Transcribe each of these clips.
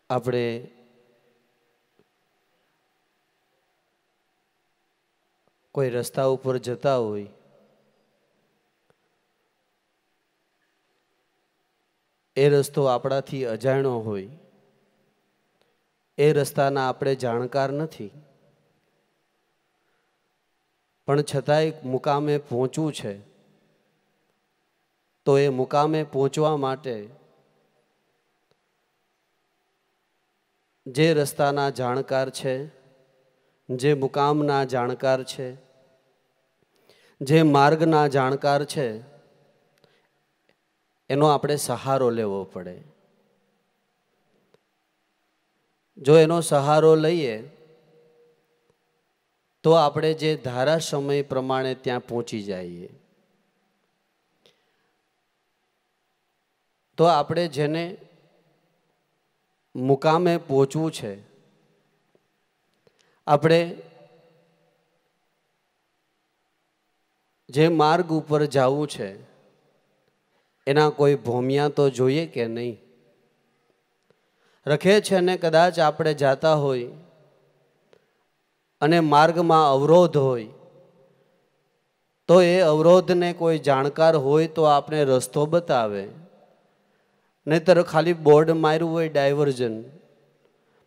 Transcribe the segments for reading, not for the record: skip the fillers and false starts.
આપણે કોઈ રસ્તા ઉપર જતા હોય, એ રસ્તો આપણાથી અજાણ્યો હોય, એ રસ્તાના આપણે જાણકાર નથી, પણ છતાંય મુકામે પહોંચવું છે, તો એ મુકામે પહોંચવા માટે જે રસ્તાના જાણકાર છે, જે મુકામના જાણકાર છે, જે માર્ગના જાણકાર છે, એનો આપણે સહારો લેવો પડે. જો એનો સહારો લઈએ તો આપણે જે ધારા સમય પ્રમાણે ત્યાં પહોંચી જઈએ. તો આપણે જેને મુકામે પહોંચવું છે, આપણે જે માર્ગ ઉપર જવું છે, એના કોઈ ભોમિયા તો જોઈએ કે નહીં? રખે છે ને કદાચ આપણે જાતા હોય અને માર્ગમાં અવરોધ હોય, તો એ અવરોધને કોઈ જાણકાર હોય તો આપણે રસ્તો બતાવે. નહીંતર ખાલી બોર્ડ માર્યું હોય ડાયવર્ઝન,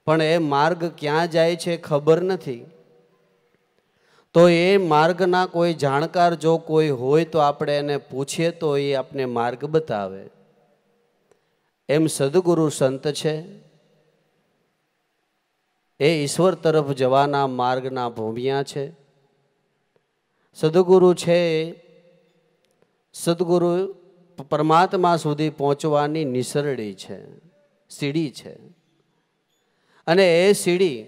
પણ એ માર્ગ ક્યાં જાય છે ખબર નથી. તો એ માર્ગના કોઈ જાણકાર જો કોઈ હોય તો આપણે એને પૂછીએ તો એ આપણે માર્ગ બતાવે. એમ સદગુરુ સંત છે, એ ઈશ્વર તરફ જવાના માર્ગના ભોમિયા છે. સદગુરુ છે, સદગુરુ પરમાત્મા સુધી પહોંચવાની નિસરડી છે, સીડી છે. અને એ સીડી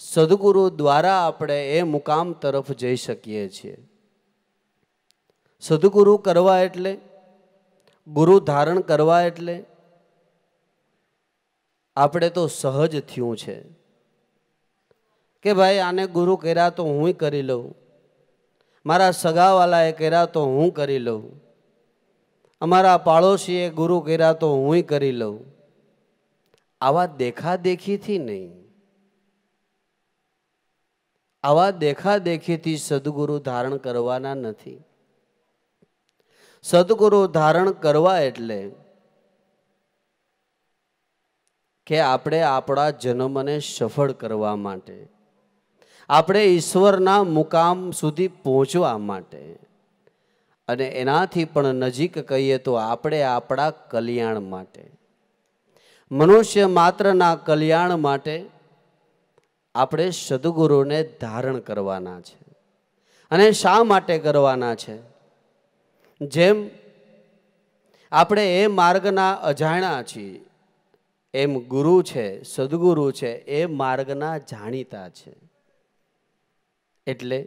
સદગુરુ દ્વારા આપણે એ મુકામ તરફ જઈ શકીએ છીએ. સદગુરુ કરવા એટલે, ગુરુ ધારણ કરવા એટલે આપણે તો સહજ થયું છે કે ભાઈ આને ગુરુ કર્યા તો હું કરી લઉં, મારા સગાવાલાએ કર્યા તો હું કરી લઉં, અમારા પાડોશીએ ગુરુ કર્યા તો હું કરી લઉં. આવા દેખાદેખીથી નહીં, આવા દેખાદેખીથી સદગુરુ ધારણ કરવાના નથી. સદગુરુ ધારણ કરવા એટલે કે આપણે આપણા જન્મને સફળ કરવા માટે, આપણે ઈશ્વરના મુકામ સુધી પહોંચવા માટે, અને એનાથી પણ નજીક કહીએ તો આપણે આપણા કલ્યાણ માટે, મનુષ્ય માત્રના કલ્યાણ માટે આપણે સદગુરુને ધારણ કરવાના છે. અને શા માટે કરવાના છે? જેમ આપણે એ માર્ગના અજાણ્યા છીએ, એમ ગુરુ છે, સદગુરુ છે, એ માર્ગના જાણીતા છે. એટલે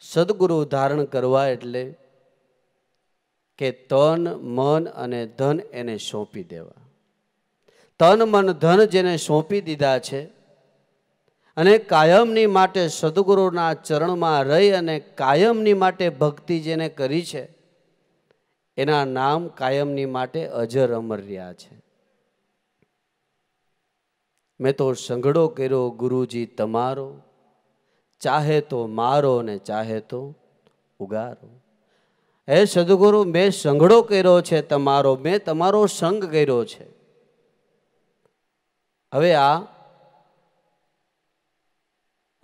સદગુરુ ધારણ કરવા એટલે કે તન મન અને ધન એને સોંપી દેવા. તન મન ધન જેને સોંપી દીધા છે અને કાયમની માટે સદગુરુના ચરણમાં રહી અને કાયમની માટે ભક્તિ જેને કરી છે, એના નામ કાયમની માટે અજર અમર રહ્યા છે. મેં તો સંઘડો કર્યો ગુરુજી તમારો, ચાહે તો મારો ને ચાહે તો ઉગારો. હે સદગુરુ, મેં સંઘડો કર્યો છે તમારો, મેં તમારો સંગ કર્યો છે. હવે આ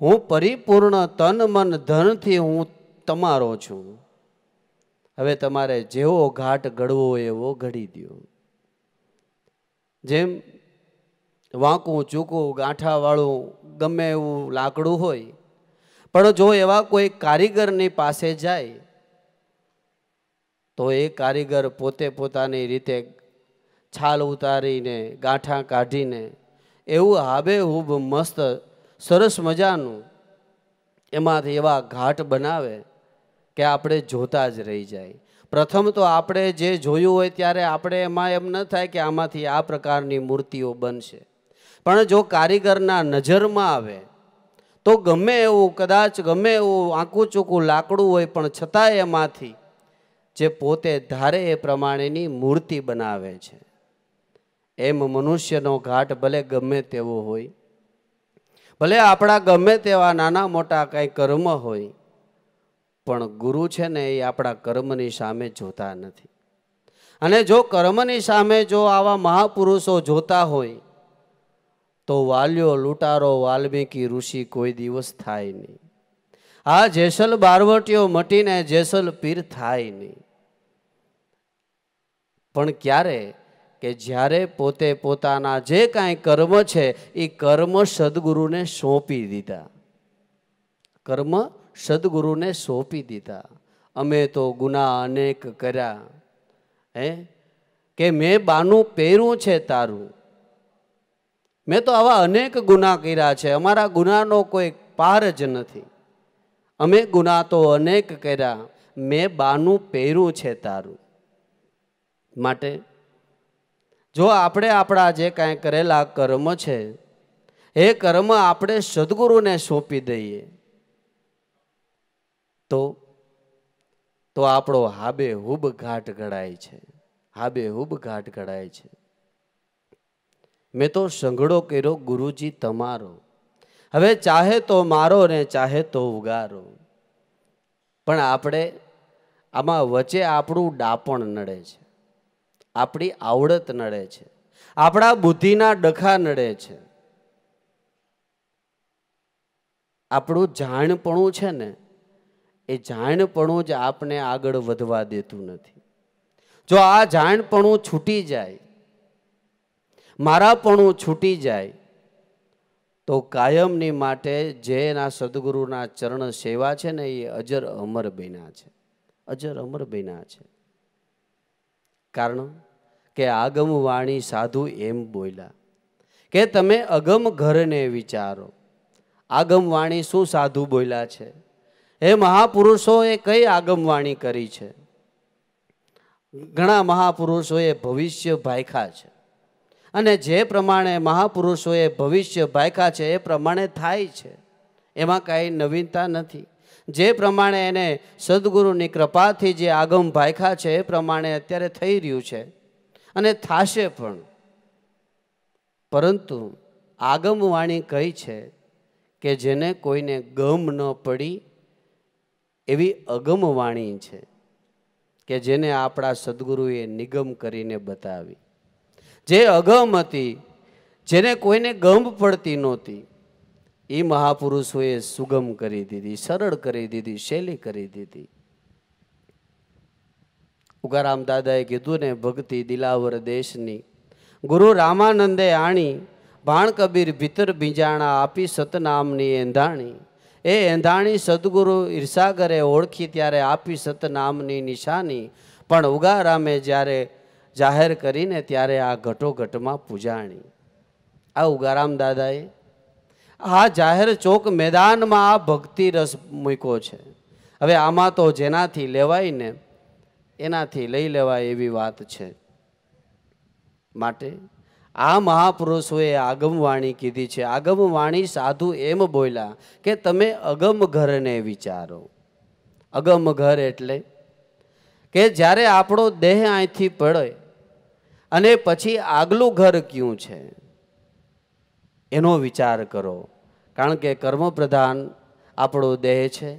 હું પરિપૂર્ણ તન મન ધનથી હું તમારો છું. હવે તમારે જેવો ઘાટ ઘડવો એવો ઘડી દો. જેમ વાંકું ચૂકું ગાંઠાવાળું ગમે એવું લાકડું હોય, પણ જો એવા કોઈ કારીગરની પાસે જાય તો એ કારીગર પોતે પોતાની રીતે છાલ ઉતારીને ગાંઠા કાઢીને એવું હાબેહૂબ મસ્ત સરસ મજાનું એમાંથી એવા ઘાટ બનાવે કે આપણે જોતા જ રહી જાય. પ્રથમ તો આપણે જે જોયું હોય ત્યારે આપણે એમાં એમ ન થાય કે આમાંથી આ પ્રકારની મૂર્તિઓ બનશે, પણ જો કારીગરના નજરમાં આવે તો ગમે એવું, કદાચ ગમે એવું આંકું ચૂકું લાકડું હોય પણ છતાં એમાંથી જે પોતે ધારે એ પ્રમાણેની મૂર્તિ બનાવે છે. એમ મનુષ્યનો ઘાટ ભલે ગમે તેવો હોય, ભલે આપણા ગમે તેવા નાના મોટા કંઈ કર્મ હોય, પણ ગુરુ છે ને એ આપણા કર્મની સામે જોતા નથી. અને જો કર્મની સામે જો આવા મહાપુરુષો જોતા હોય તો વાલ્યો લૂંટારો વાલ્મીકી ઋષિ કોઈ દિવસ થાય નહીં. આ જેસલ બારવટીઓ મટીને જેસલ પીર થાય નહીં. પણ ક્યારે? કે જ્યારે પોતે પોતાના જે કાંઈ કર્મ છે એ કર્મ સદગુરુને સોંપી દીધા. કર્મ સદગુરુને સોંપી દીધા. અમે તો ગુના અનેક કર્યા, કે મેં બાનું પહેર્યું છે તારું. મેં તો આવા અનેક ગુના કર્યા છે, અમારા ગુનાનો કોઈ પાર જ નથી. અમે ગુના તો અનેક કર્યા, મેં બાનું પહેર્યું છે તારું. માટે જો આપણે આપણા જે કાંઈ કરેલા કર્મ છે એ કર્મ આપણે સદગુરુને સોંપી દઈએ તો આપણો હાબેહૂબ ઘાટ ઘડાય છે. હાબેહૂબ ઘાટ ઘડાય છે. મેં તો સંઘળો કર્યો ગુરુજી તમારો, હવે ચાહે તો મારો ને ચાહે તો ઉગારો. પણ આપણે આમાં વચ્ચે આપણું ડાપણ નડે છે, આપણી આવડત નડે છે, આપણા બુદ્ધિના ડખા નડે છે. આપણું જાણપણું છે ને એ જાણપણું જ આપને આગળ વધવા દેતું નથી. જો આ જાણપણું છૂટી જાય, મારાપણું છૂટી જાય તો કાયમની માટે જેના સદગુરુના ચરણ સેવા છે ને એ અજર અમર બન્યા છે. અજર અમર બન્યા છે. કારણ કે આગમ વાણી સાધુ એમ બોલ્યા કે તમે અગમ ઘરને વિચારો. આગમ વાણી શું સાધુ બોલ્યા છે? એ મહાપુરુષોએ કઈ આગમવાણી કરી છે? ઘણા મહાપુરુષોએ ભવિષ્ય ભાખ્યા છે અને જે પ્રમાણે મહાપુરુષોએ ભવિષ્ય ભાખ્યા છે એ પ્રમાણે થાય છે, એમાં કાંઈ નવીનતા નથી. જે પ્રમાણે એને સદગુરુની કૃપાથી જે આગમ ભાખ્યા છે એ પ્રમાણે અત્યારે થઈ રહ્યું છે અને થાશે પણ. પરંતુ આગમવાણી કઈ છે કે જેને કોઈને ગમ ન પડી એવી અગમવાણી છે કે જેને આપણા સદગુરુએ નિગમ કરીને બતાવી. જે અગમ હતી, જેને કોઈને ગમ પડતી નહોતી, એ મહાપુરુષોએ સુગમ કરી દીધી, સરળ કરી દીધી, શૈલી કરી દીધી. ઉગારામ દાદાએ કીધું ને, ભક્તિ દિલાવર દેશની ગુરુ રામાનંદે આણી, ભાણ કબીર ભીતર બીજાણા આપી સતનામની એંધાણી. એ એંધાણી સદગુરુ ઈર્ષાગરે ઓળખી ત્યારે આપી સતનામની નિશાની. પણ ઉગારામે જ્યારે જાહેર કરીને ત્યારે આ ઘટોઘટમાં પૂજાણી. આ ઉગારામ દાદાએ આ જાહેર ચોક મેદાનમાં આ ભક્તિ રસ મૂક્યો છે. હવે આમાં તો જેનાથી લેવાય ને એનાથી લઈ લેવાય એવી વાત છે. માટે આ મહાપુરુષોએ આગમવાણી કીધી છે. આગમવાણી સાધુ એમ બોલ્યા કે તમે અગમ ઘરને વિચારો. અગમ ઘર એટલે કે જ્યારે આપણો દેહ અહીંથી પડે અને પછી આગલું ઘર ક્યું છે એનો વિચાર કરો. કારણ કે કર્મ પ્રધાન આપણો દેહ છે.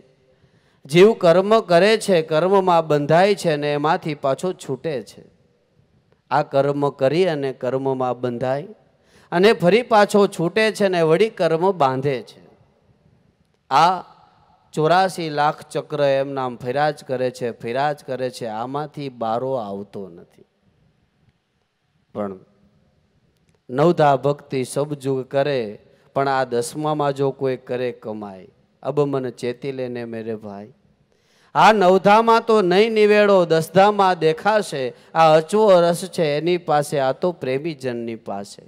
જીવ કર્મ કરે છે, કર્મમાં બંધાય છે અને એમાંથી પાછો છૂટે છે. આ કર્મ કરી અને કર્મમાં બંધાય અને ફરી પાછો છૂટે છે ને વળી કર્મ બાંધે છે. આ 84 લાખ ચક્ર એમ નામ ફેરાજ કરે છે, ફેરાજ કરે છે. આમાંથી બારો આવતો નથી. પણ નવધા ભક્તિ સબજુગ કરે, પણ આ 10મામાં જો કોઈ કરે કમાય. અબ મન ચેતી લેને મેરે ભાઈ. આ 9ધામાં તો નહીં નિવેડો, 10ધામાં દેખાશે. આ અચવો રસ છે એની પાસે, આ તો પ્રેમીજનની પાસે.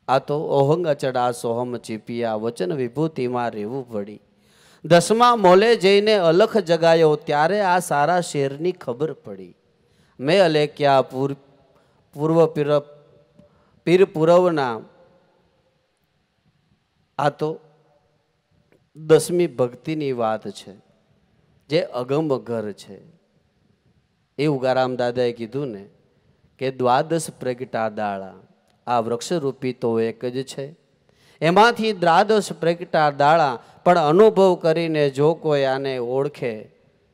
આ તો ઓહંગ અચડા સોહમ ચીપિયા, વચન વિભૂતિમાં રહેવું પડી. 10મા મોલે જઈને અલખ જગાયો, ત્યારે આ સારા શેરની ખબર પડી. મેં અલેખ્યા પૂર્વ પીર પુરવના. આ તો 10મી ભક્તિની વાત છે જે અગમ ઘર છે. એ ઉગારામ દાદાએ કીધું ને કે દ્વાદશ પ્રગટા દાળા, આ વૃક્ષરૂપી તો એક જ છે, એમાંથી દ્વાદશ પ્રગટા દાળા. પણ અનુભવ કરીને જો કોઈ આને ઓળખે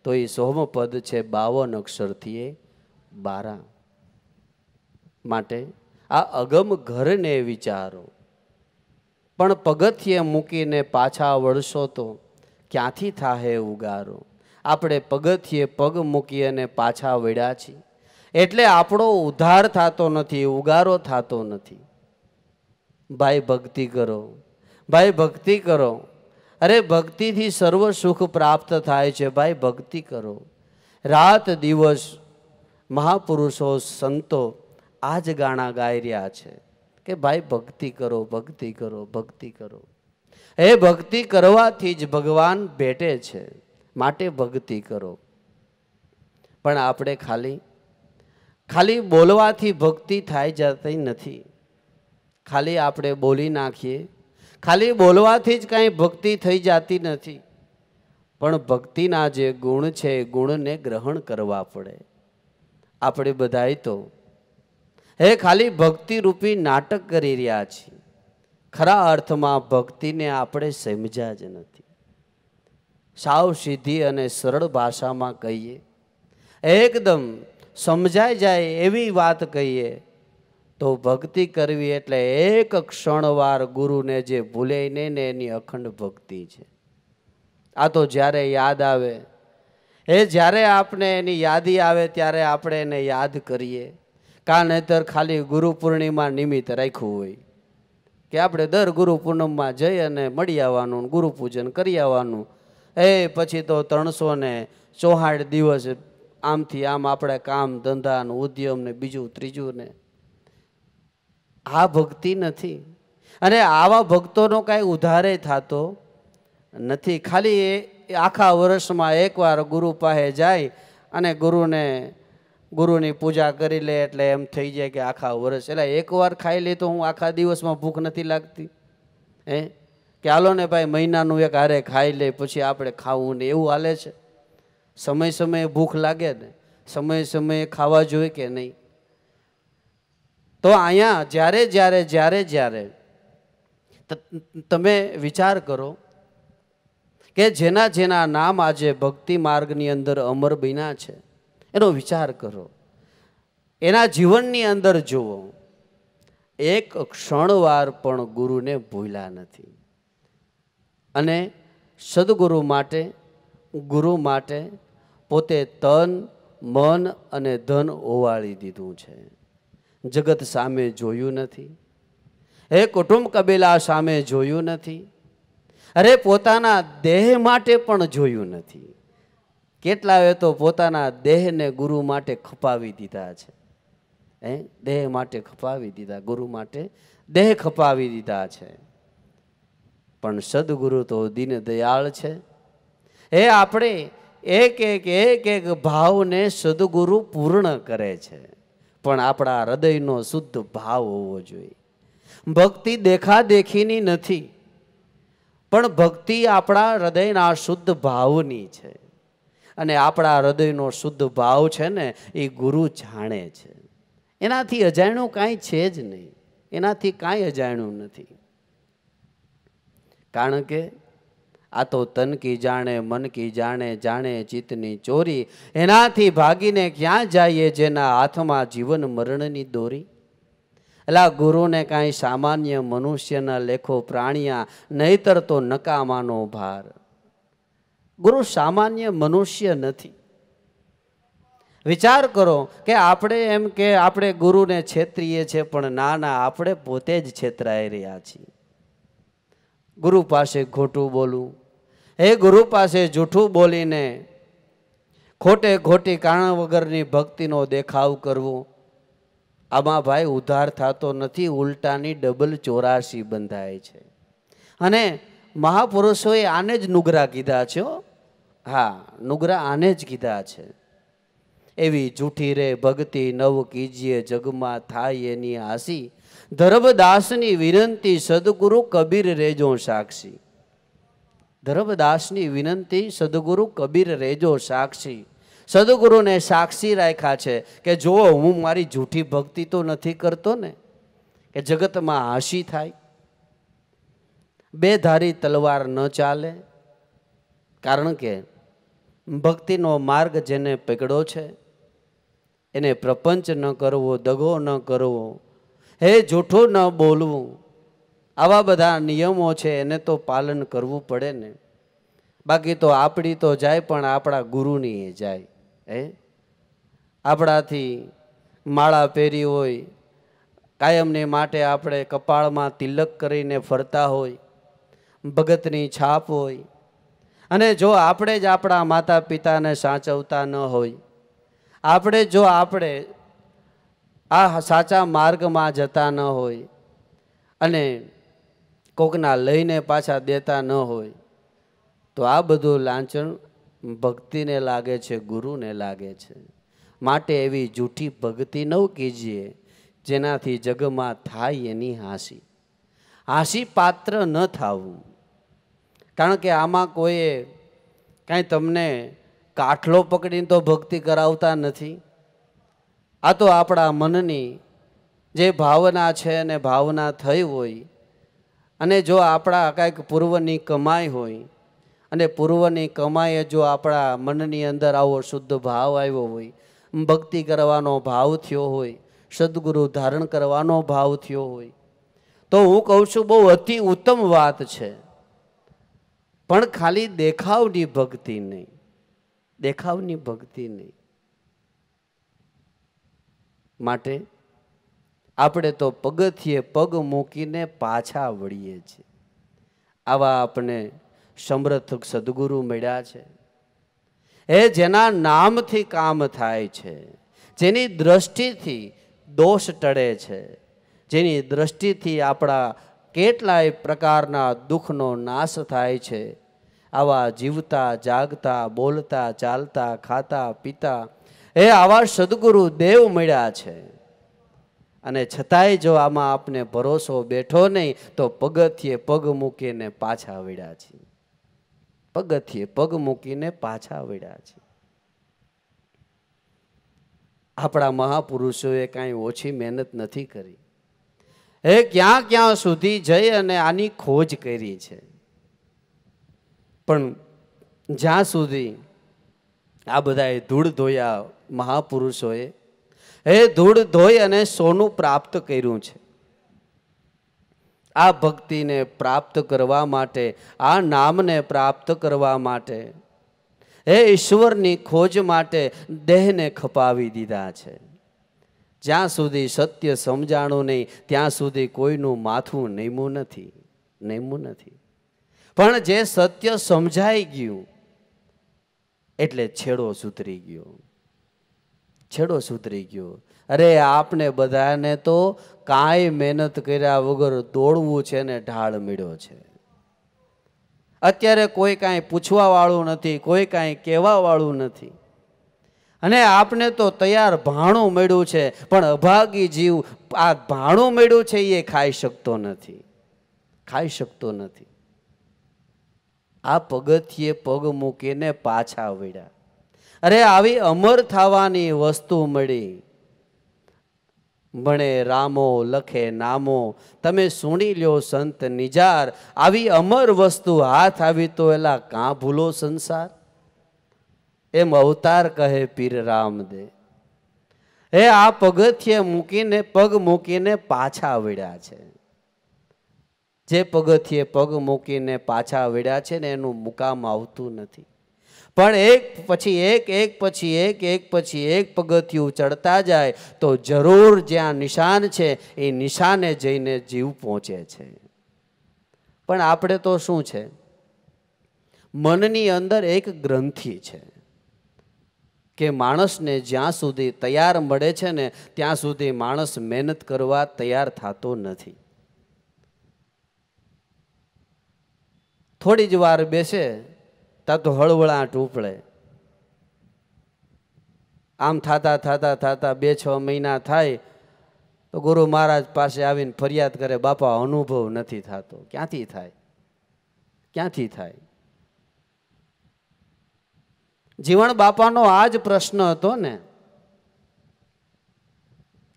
તો એ સોમપદ છે 52 અક્ષરથી 12. માટે આ અગમ ઘરને વિચારો, પણ પગથિયે મૂકીને પાછા વળશો તો ક્યાંથી થાહે ઉગારો. આપણે પગથિયે પગ મૂકી અને પાછા વળ્યા છીએ એટલે આપણો ઉદ્ધાર થતો નથી, ઉગારો થતો નથી. ભાઈ ભક્તિ કરો, ભાઈ ભક્તિ કરો. અરે ભક્તિથી સર્વ સુખ પ્રાપ્ત થાય છે. ભાઈ ભક્તિ કરો. રાત દિવસ મહાપુરુષો સંતો આ જ ગાણા ગાઈ રહ્યા છે કે ભાઈ ભક્તિ કરો, ભક્તિ કરો, ભક્તિ કરો. એ ભક્તિ કરવાથી જ ભગવાન ભેટે છે, માટે ભક્તિ કરો. પણ આપણે ખાલી બોલવાથી ભક્તિ થાય જતી નથી. ખાલી આપણે બોલી નાખીએ, ખાલી બોલવાથી જ કાંઈ ભક્તિ થઈ જતી નથી. પણ ભક્તિના જે ગુણ છે એ ગુણને ગ્રહણ કરવા પડે. આપણે બધાય તો ખાલી ભક્તિ રૂપી નાટક કરી રહ્યા છીએ. ખરા અર્થમાં ભક્તિને આપણે સમજ્યા જ નથી. સાવ સીધી અને સરળ ભાષામાં કહીએ, એકદમ સમજાઈ જાય એવી વાત કહીએ તો ભક્તિ કરવી એટલે એક ક્ષણવાર ગુરુને જે ભૂલે નહીં ને એની અખંડ ભક્તિ છે. આ તો જ્યારે યાદ આવે, જ્યારે આપણે એની યાદી આવે ત્યારે આપણે એને યાદ કરીએ. કાં નહીતર ખાલી ગુરુ પૂર્ણિમા નિમિત્ત રાખ્યું હોય કે આપણે દર ગુરુ પૂનમમાં જઈ અને મળી આવવાનું, ગુરુ પૂજન કરી આવવાનું. પછી તો 364 દિવસ આમથી આમ આપણે કામ ધંધા ઉદ્યમ ને બીજું ત્રીજું ને. આ ભક્તિ નથી. અને આવા ભક્તોનો કાંઈ ઉદ્ધારે થતો નથી. ખાલી આખા વર્ષમાં એકવાર ગુરુ પાસે જાય અને ગુરુની પૂજા કરી લે એટલે એમ થઈ જાય કે આખા વર્ષ. એટલે એકવાર ખાઈ લે તો હું આખા દિવસમાં ભૂખ નથી લાગતી. કે હાલો ને ભાઈ મહિનાનું એક હારે ખાઈ લે પછી આપણે ખાવું ને, એવું હાલે છે? સમય સમયે ભૂખ લાગે ને, સમયે સમયે ખાવા જોઈએ કે નહીં? તો અહીંયા જ્યારે તમે વિચાર કરો કે જેના નામ આજે ભક્તિ માર્ગની અંદર અમર બન્યા છે, એનો વિચાર કરો. એના જીવનની અંદર જુઓ, એક ક્ષણવાર પણ ગુરુને ભૂલ્યા નથી. અને સદગુરુ માટે, ગુરુ માટે પોતે તન મન અને ધન ઓવાળી દીધું છે. જગત સામે જોયું નથી, કુટુંબ કબીલા સામે જોયું નથી, અરે પોતાના દેહ માટે પણ જોયું નથી. કેટલાએ તો પોતાના દેહને ગુરુ માટે ખપાવી દીધા છે. દેહ માટે ખપાવી દીધા, ગુરુ માટે દેહ ખપાવી દીધા છે. પણ સદગુરુ તો દીન દયાળ છે. આપણે એક ભાવને સદગુરુ પૂર્ણ કરે છે. પણ આપણા હૃદયનો શુદ્ધ ભાવ હોવો જોઈએ. ભક્તિ દેખાદેખીની નથી, પણ ભક્તિ આપણા હૃદયના શુદ્ધ ભાવની છે. અને આપણા હૃદયનો શુદ્ધ ભાવ છે ને એ ગુરુ જાણે છે. એનાથી અજાણ્યું કાંઈ છે જ નહીં, એનાથી કાંઈ અજાણ્યું નથી. કારણ કે આ તો તન કી જાણે મન કી જાણે, જાણે ચિત્તની ચોરી. એનાથી ભાગીને ક્યાં જઈએ જેના હાથમાં જીવન મરણની દોરી. એટલે ગુરુને કાંઈ સામાન્ય મનુષ્યના લેખો પ્રાણિયા, નહીતર તો નકામાનો ભાર. ગુરુ સામાન્ય મનુષ્ય નથી. વિચાર કરો કે આપણે એમ કે આપણે ગુરુને છેતરીએ છીએ, પણ ના, આપણે પોતે જ છેતરાઈ રહ્યા છીએ. ગુરુ પાસે ખોટું બોલવું, ગુરુ પાસે જૂઠું બોલીને ખોટી કારણ વગરની ભક્તિનો દેખાવ કરવો, આમાં ભાઈ ઉદ્ધાર થતો નથી, ઉલટાની ડબલ 84 બંધાય છે. અને મહાપુરુષોએ આને જ નુગરા કીધા છે. હા, નુગરા આને જ કીધા છે. એવી જૂઠી રે ભક્તિ નવ કીજીએ, જગમાં થાય એની હાસી. ધર્મદાસની વિનંતી સદગુરુ કબીર રેજો સાક્ષી. ધર્મદાસની વિનંતી સદગુરુ કબીર રેજો સાક્ષી. સદગુરુને સાક્ષી રાખ્યા છે કે જો હું મારી જૂઠી ભક્તિ તો નથી કરતો ને કે જગતમાં હાંસી થાય. બે ધારી તલવાર ન ચાલે, કારણ કે ભક્તિનો માર્ગ જેને પકડ્યો છે એને પ્રપંચ ન કરવો, દગો ન કરવો, હે જૂઠું ન બોલવું, આવા બધા નિયમો છે એને તો પાલન કરવું પડે ને. બાકી તો આપણી તો જાય પણ આપણા ગુરુની એ જાય. આપણાથી માળા પહેરી હોય, કાયમને માટે આપણે કપાળમાં તિલક કરીને ફરતા હોય, ભગતની છાપ હોય, અને જો આપણે જ આપણા માતા પિતાને સાચવતા ન હોય, આપણે જો આપણે આ સાચા માર્ગમાં જતા ન હોય અને કોકના લઈને પાછા દેતા ન હોય, તો આ બધું લાંછણ ભક્તિને લાગે છે, ગુરુને લાગે છે. માટે એવી જૂઠી ભક્તિ ન કીજીએ જેનાથી જગમાં થાય એની હાંસી. હાંસી પાત્ર ન થવું, કારણ કે આમાં કોઈએ કાંઈ તમને કાઠલો પકડીને તો ભક્તિ કરાવતા નથી. આ તો આપણા મનની જે ભાવના છે ને ભાવના થઈ હોય, અને જો આપણા કાંઈક પૂર્વની કમાઈ હોય અને પૂર્વની કમાઈએ જો આપણા મનની અંદર આવો શુદ્ધ ભાવ આવ્યો હોય, ભક્તિ કરવાનો ભાવ થયો હોય, સદગુરુ ધારણ કરવાનો ભાવ થયો હોય, તો હું કહું છું બહુ અતિ ઉત્તમ વાત છે. પણ ખાલી દેખાવની ભક્તિ નહીં, દેખાવની ભક્તિ નહીં. માટે આપણે તો પગથિયે પગ મૂકીને પાછા વળીએ છીએ. આવા આપણે સમર્થ સદગુરુ મળ્યા છે, એ જેના નામથી કામ થાય છે, જેની દ્રષ્ટિથી દોષ ટળે છે, જેની દ્રષ્ટિથી આપણા કેટલાય પ્રકારના દુઃખનો નાશ થાય છે. આવા જીવતા જાગતા બોલતા ચાલતા ખાતા પીતા એ આવા સદગુરુ દેવ મળ્યા છે. અને છતાંય જો આમાં આપને ભરોસો બેઠો નહીં તો પગથિયે પગ મૂકીને પાછા વળ્યા છે. પગથિયે પગ મૂકીને પાછા વળ્યા છે. આપણા મહાપુરુષોએ કાંઈ ઓછી મહેનત નથી કરી. એ ક્યાં ક્યાં સુધી જઈ અને આની ખોજ કરી છે. પણ જ્યાં સુધી આ બધાએ ધૂળ ધોયા મહાપુરુષોએ, એ ધૂળ ધોઈ અને સોનું પ્રાપ્ત કર્યું છે. આ ભક્તિને પ્રાપ્ત કરવા માટે, આ નામને પ્રાપ્ત કરવા માટે, એ ઈશ્વરની ખોજ માટે દેહને ખપાવી દીધા છે. જ્યાં સુધી સત્ય સમજાણું નહીં ત્યાં સુધી કોઈનું માથું નમ્યું નથી, નમ્યું નથી. પણ જે સત્ય સમજાઈ ગયું એટલે છેડો સુધરી ગયો, છેડો સુધરી ગયો. અરે આપને બધાને તો કાંઈ મહેનત કર્યા વગર દોડવું છે ને ઢાળ મળ્યો છે. અત્યારે કોઈ કાંઈ પૂછવા વાળું નથી, કોઈ કાંઈ કહેવા વાળું નથી, અને આપને તો તૈયાર ભાણું મળ્યું છે. પણ અભાગી જીવ આ ભાણું મળ્યું છે એ ખાઈ શકતો નથી, ખાઈ શકતો નથી. આ પગથિયે પગ મૂકીને પાછા વળ્યા. અરે આવી અમર થવાની વસ્તુ મળી. ભણે રામો લખે નામો, તમે સુણી લ્યો સંત નિજાર. આવી અમર વસ્તુ હાથ આવી તો એલા કાં ભૂલો સંસાર. એમ અવતાર કહે પીર રામદે. એ આ પગથિયે મૂકીને પગ મૂકીને પાછા વળ્યા છે. જે પગથિયે પગ મૂકીને પાછા વળ્યા છે ને એનું મુકામ આવતું નથી. પણ એક પછી એક, એક પછી એક, એક પછી એક પગથિયું ચડતા જાય તો જરૂર જ્યાં નિશાન છે એ નિશાને જઈને જીવ પહોંચે છે. પણ આપણે તો શું છે, મનની અંદર એક ગ્રંથિ છે કે માણસને જ્યાં સુધી તૈયાર મળે છે ને ત્યાં સુધી માણસ મહેનત કરવા તૈયાર થતો નથી. થોડી જ વાર બેસે ત્યાં તો હળવળાટ ઉપડે. આમ થાતા થાતા થાતા 2-6 મહિના થાય તો ગુરુ મહારાજ પાસે આવીને ફરિયાદ કરે, બાપા અનુભવ નથી થતો. ક્યાંથી થાય, ક્યાંથી થાય? જીવણ બાપાનો આ જ પ્રશ્ન હતો ને,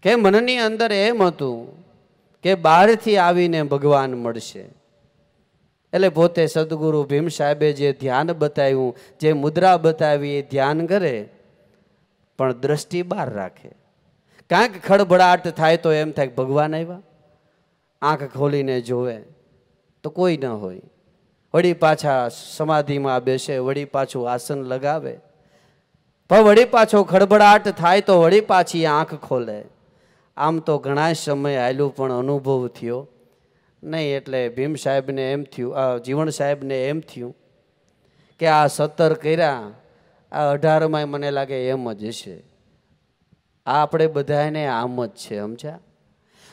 કે મનની અંદર એમ હતું કે બહારથી આવીને ભગવાન મળશે. એટલે પોતે સદગુરુ ભીમ સાહેબે જે ધ્યાન બતાવ્યું, જે મુદ્રા બતાવી એ ધ્યાન કરે, પણ દ્રષ્ટિ બહાર રાખે. કાંઈક ખડભડાટ થાય તો એમ થાય ભગવાન આવ્યા. આંખ ખોલીને જોવે તો કોઈ ન હોય. વળી પાછા સમાધિમાં બેસે, વળી પાછું આસન લગાવે, પણ વળી પાછો ખડભડાટ થાય તો વળી પાછી આંખ ખોલે. આમ તો ઘણા સમય આવેલું પણ અનુભવ થયો નહીં. એટલે ભીમ સાહેબને એમ થયું, જીવણ સાહેબને એમ થયું કે આ 17 કર્યા, આ 18માં મને લાગે એમ જ હશે. આ આપણે બધાને આમ જ છે, સમજ્યા?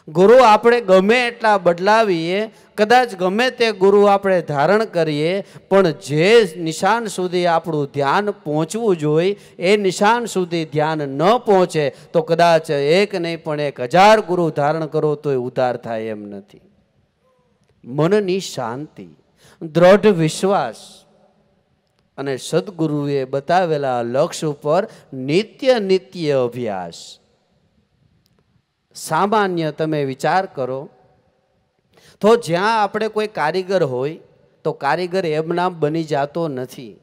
ગુરુ આપણે ગમે એટલા બદલાવીએ, કદાચ ગમે તે ગુરુ આપણે ધારણ કરીએ, પણ જે નિશાન સુધી આપણું ધ્યાન પહોંચવું જોઈએ એ નિશાન સુધી ધ્યાન ન પહોંચે તો કદાચ એક નહીં પણ 1000 ગુરુ ધારણ કરો તો એ ઉદ્ધાર થાય એમ નથી. મનની શાંતિ, દ્રઢ વિશ્વાસ અને સદગુરુએ બતાવેલા લક્ષ્ય ઉપર નિત્ય અભ્યાસ. સામાન્ય તમે વિચાર કરો તો જ્યાં આપણે કોઈ કારીગર હોય તો કારીગર એમનામ બની જતો નથી,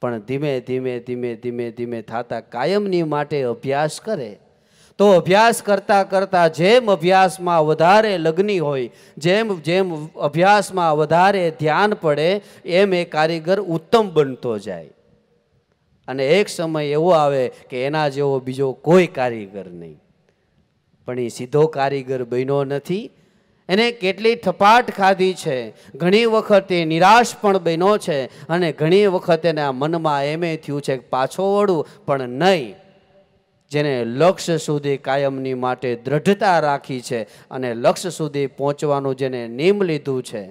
પણ ધીમે ધીમે ધીમે ધીમે ધીમે થતા કાયમની માટે અભ્યાસ કરે તો અભ્યાસ કરતા કરતા જેમ અભ્યાસમાં વધારે લગ્ની હોય, જેમ જેમ અભ્યાસમાં વધારે ધ્યાન પડે એમ એ કારીગર ઉત્તમ બનતો જાય. અને એક સમય એવો આવે કે એના જેવો બીજો કોઈ કારીગર નહીં. પણ એ સીધો કારીગર બન્યો નથી. એને કેટલી થપાટ ખાધી છે, ઘણી વખત એ નિરાશ પણ બન્યો છે, અને ઘણી વખત એના મનમાં એમ થયું છે કે પાછો વળું, પણ નહીં. જેને લક્ષ્ય સુધી કાયમની માટે દ્રઢતા રાખી છે અને લક્ષ્ય સુધી પહોંચવાનું જેને નિયમ લીધું છે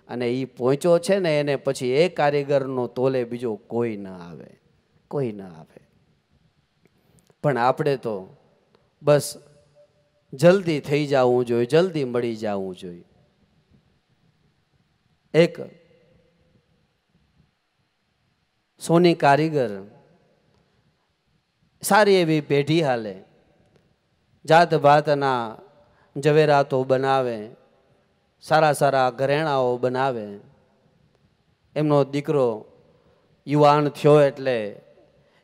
અને એ પહોંચ્યો છે ને, એને પછી એ કારીગરનો તોલે બીજો કોઈ ન આવે, કોઈ ન આવે. પણ આપણે તો બસ જલ્દી થઈ જવું જોઈએ, જલ્દી મળી જવું જોઈએ. એક સોની કારીગર સારી એવી પેઢી હાલે, જાત ભાતના ઝવેરાતો બનાવે, સારા સારા ઘરેણાઓ બનાવે. એમનો દીકરો યુવાન થયો એટલે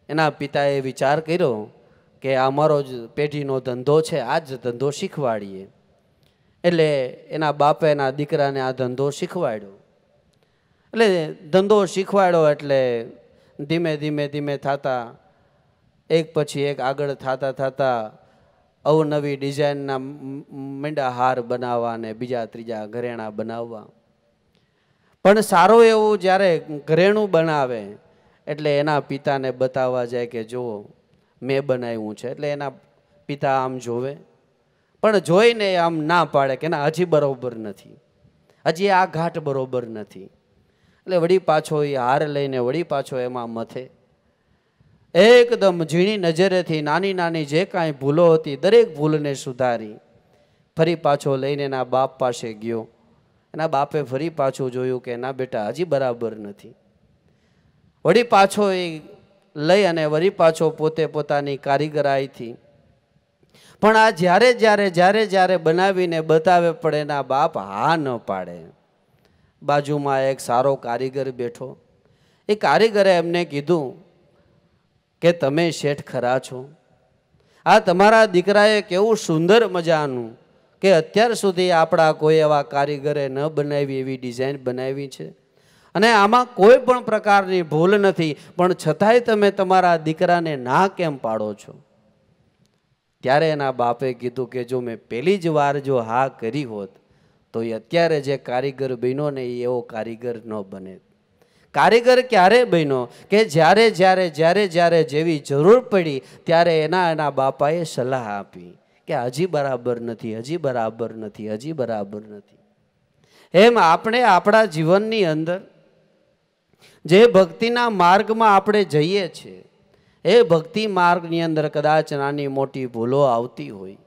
એના પિતાએ વિચાર કર્યો કે અમારો જ પેઢીનો ધંધો છે, આ જ ધંધો શીખવાડીએ. એટલે એના બાપે એના દીકરાને આ ધંધો શીખવાડ્યો. એટલે ધંધો શીખવાડ્યો એટલે ધીમે ધીમે ધીમે થતા એક પછી એક આગળ થતા થતા અવનવી ડિઝાઇનના મીંડા હાર બનાવવા ને બીજા ત્રીજા ઘરેણા બનાવવા. પણ સારું એવું જ્યારે ઘરેણું બનાવે એટલે એના પિતાને બતાવવા જાય કે જુઓ મેં બનાવ્યું છે. એટલે એના પિતા આમ જોવે, પણ જોઈને આમ ના પાડે કે ના હજી બરોબર નથી, હજી આ ઘાટ બરોબર નથી. એટલે વળી પાછો એ હાર લઈને વળી પાછો એમાં મથે. એકદમ ઝીણી નજરેથી નાની નાની જે કાંઈ ભૂલો હતી દરેક ભૂલને સુધારી ફરી પાછો લઈને એના બાપ પાસે ગયો. એના બાપે ફરી પાછું જોયું કે ના બેટા હજી બરાબર નથી. વળી પાછો એ લઈ અને વળી પાછો પોતે પોતાની કારીગરાઈથી. પણ આ જ્યારે જ્યારે જ્યારે જ્યારે બનાવીને બતાવે પણ એના બાપ હા ન પાડે. બાજુમાં એક સારો કારીગર બેઠો. એ કારીગરે એમને કીધું કે તમે શેઠ ખરા છો, આ તમારા દીકરાએ કેવું સુંદર મજાનું કે અત્યાર સુધી આપણા કોઈ એવા કારીગરે ન બનાવી એવી ડિઝાઇન બનાવી છે અને આમાં કોઈ પણ પ્રકારની ભૂલ નથી, પણ છતાંય તમે તમારા દીકરાને ના કેમ પાડો છો? ત્યારે એના બાપે કીધું કે જો મેં પહેલી જ વાર જો હા કરી હોત તો એ અત્યારે જે કારીગર બન્યો ને એ એવો કારીગર ન બને. કારીગર ક્યારે બન્યો કે જ્યારે જ્યારે જ્યારે જ્યારે જેવી જરૂર પડી ત્યારે એના બાપાએ સલાહ આપી કે હજી બરાબર નથી, હજી બરાબર નથી, હજી બરાબર નથી. એમ આપણે આપણા જીવનની અંદર જે ભક્તિના માર્ગમાં આપણે જઈએ છીએ એ ભક્તિ માર્ગની અંદર કદાચ નાની મોટી ભૂલો આવતી હોય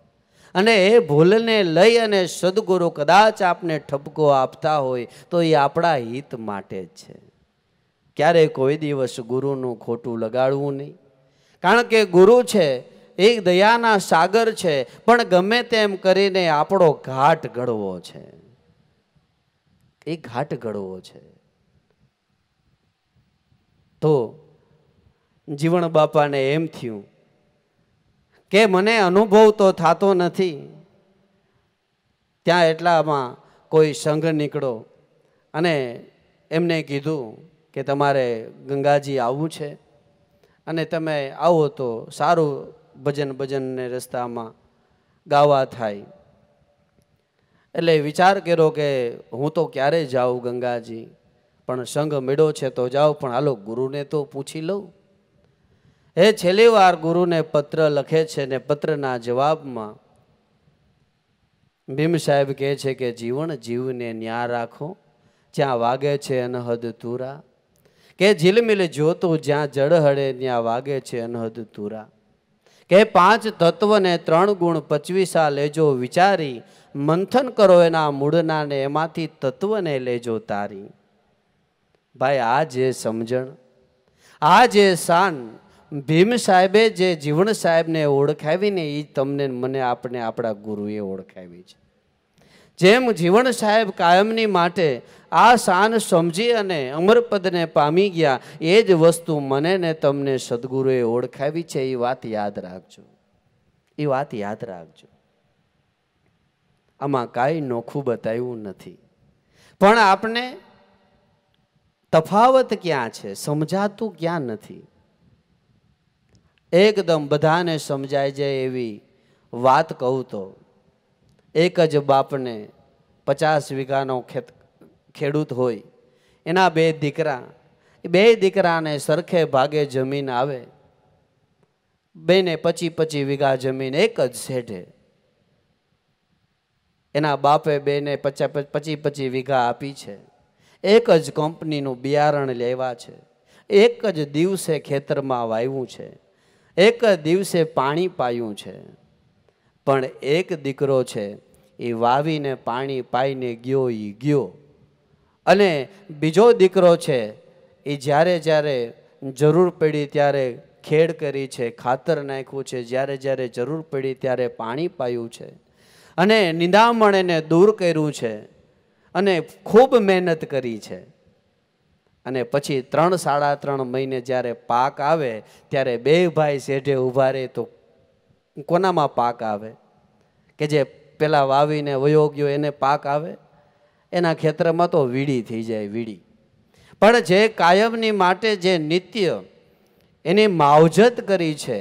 અને એ ભૂલને લઈ અને સદગુરુ કદાચ આપને ઠપકો આપતા હોય તો એ આપણા હિત માટે જ છે. ક્યારેય કોઈ દિવસ ગુરુનું ખોટું લગાડવું નહીં. કારણ કે ગુરુ છે એક દયાના સાગર છે, પણ ગમે તેમ કરીને આપણો ઘાટ ઘડવો છે, એ ઘાટ ઘડવો છે. તો જીવણ બાપાને એમ થયું કે મને અનુભવ તો થતો નથી. ત્યાં એટલામાં કોઈ સંઘ નીકળો અને એમને કીધું કે તમારે ગંગાજી આવવું છે અને તમે આવો તો સારું ભજનને રસ્તામાં ગાવા થાય. એટલે વિચાર કર્યો કે હું તો ક્યારે જાઉં ગંગાજી, પણ સંઘ મેળો છે તો જાઉં, પણ હાલો ગુરુને તો પૂછી લઉં. એ છેલ્લી વાર ગુરુને પત્ર લખે છે ને પત્રના જવાબમાં ભીમ સાહેબ કહે છે કે જીવન જીવને ન્યા રાખો, જ્યાં વાગે છે અનહદ તુરા, કે ઝીલમિલ જોતું જ્યાં જળ હળે ત્યાં વાગે છે અનહદ તુરા, કે 5 તત્વ ને 3 ગુણ 25 લેજો વિચારી, મંથન કરો એના મૂળના ને એમાંથી તત્વને લેજો તારી. ભાઈ આ જે સમજણ, આ જે શાન ભીમ સાહેબે જે જીવણ સાહેબને ઓળખાવીને એ તમને મને આપણે આપણા ગુરુએ ઓળખાવી છે. જેમ જીવણ સાહેબ કાયમની માટે આ શાન સમજી અને અમરપદને પામી ગયા, એ જ વસ્તુ મને ને તમને સદગુરુએ ઓળખાવી છે. એ વાત યાદ રાખજો, એ વાત યાદ રાખજો. આમાં કાંઈ નોખું બતાવ્યું નથી, પણ આપણે તફાવત ક્યાં છે સમજાતું ક્યાં નથી. એકદમ બધાને સમજાય જાય એવી વાત કહું તો, એક જ બાપને 50 વીઘાનો ખેડૂત હોય, એના 2 દીકરા, એ 2 દીકરાને સરખે ભાગે જમીન આવે, બેને 25 વીઘા જમીન એક જ શેઢે. એના બાપે બેને 25 વીઘા આપી છે, એક જ કંપનીનું બિયારણ લેવા છે, એક જ દિવસે ખેતરમાં વાવ્યું છે, એક જ દિવસે પાણી પાયું છે. પણ એક દીકરો છે એ વાવીને પાણી પાઈને ગયો, અને બીજો દીકરો છે એ જ્યારે જરૂર પડી ત્યારે ખેડ કરી છે, ખાતર નાખ્યું છે, જ્યારે જરૂર પડી ત્યારે પાણી પાયું છે, અને નિંદામણ એને દૂર કર્યું છે, અને ખૂબ મહેનત કરી છે. અને પછી 3 સાડા 3 મહિને જ્યારે પાક આવે ત્યારે 2 ભાઈ શેઢે ઊભા રહે તો કોનામાં પાક આવે? કે જે પેલા વાવીને વયો ગયો એને પાક આવે? એના ખેતરમાં તો વીડી થઈ જાય, વીડી. પણ જે કાયમની માટે જે નિત્ય એની માવજત કરી છે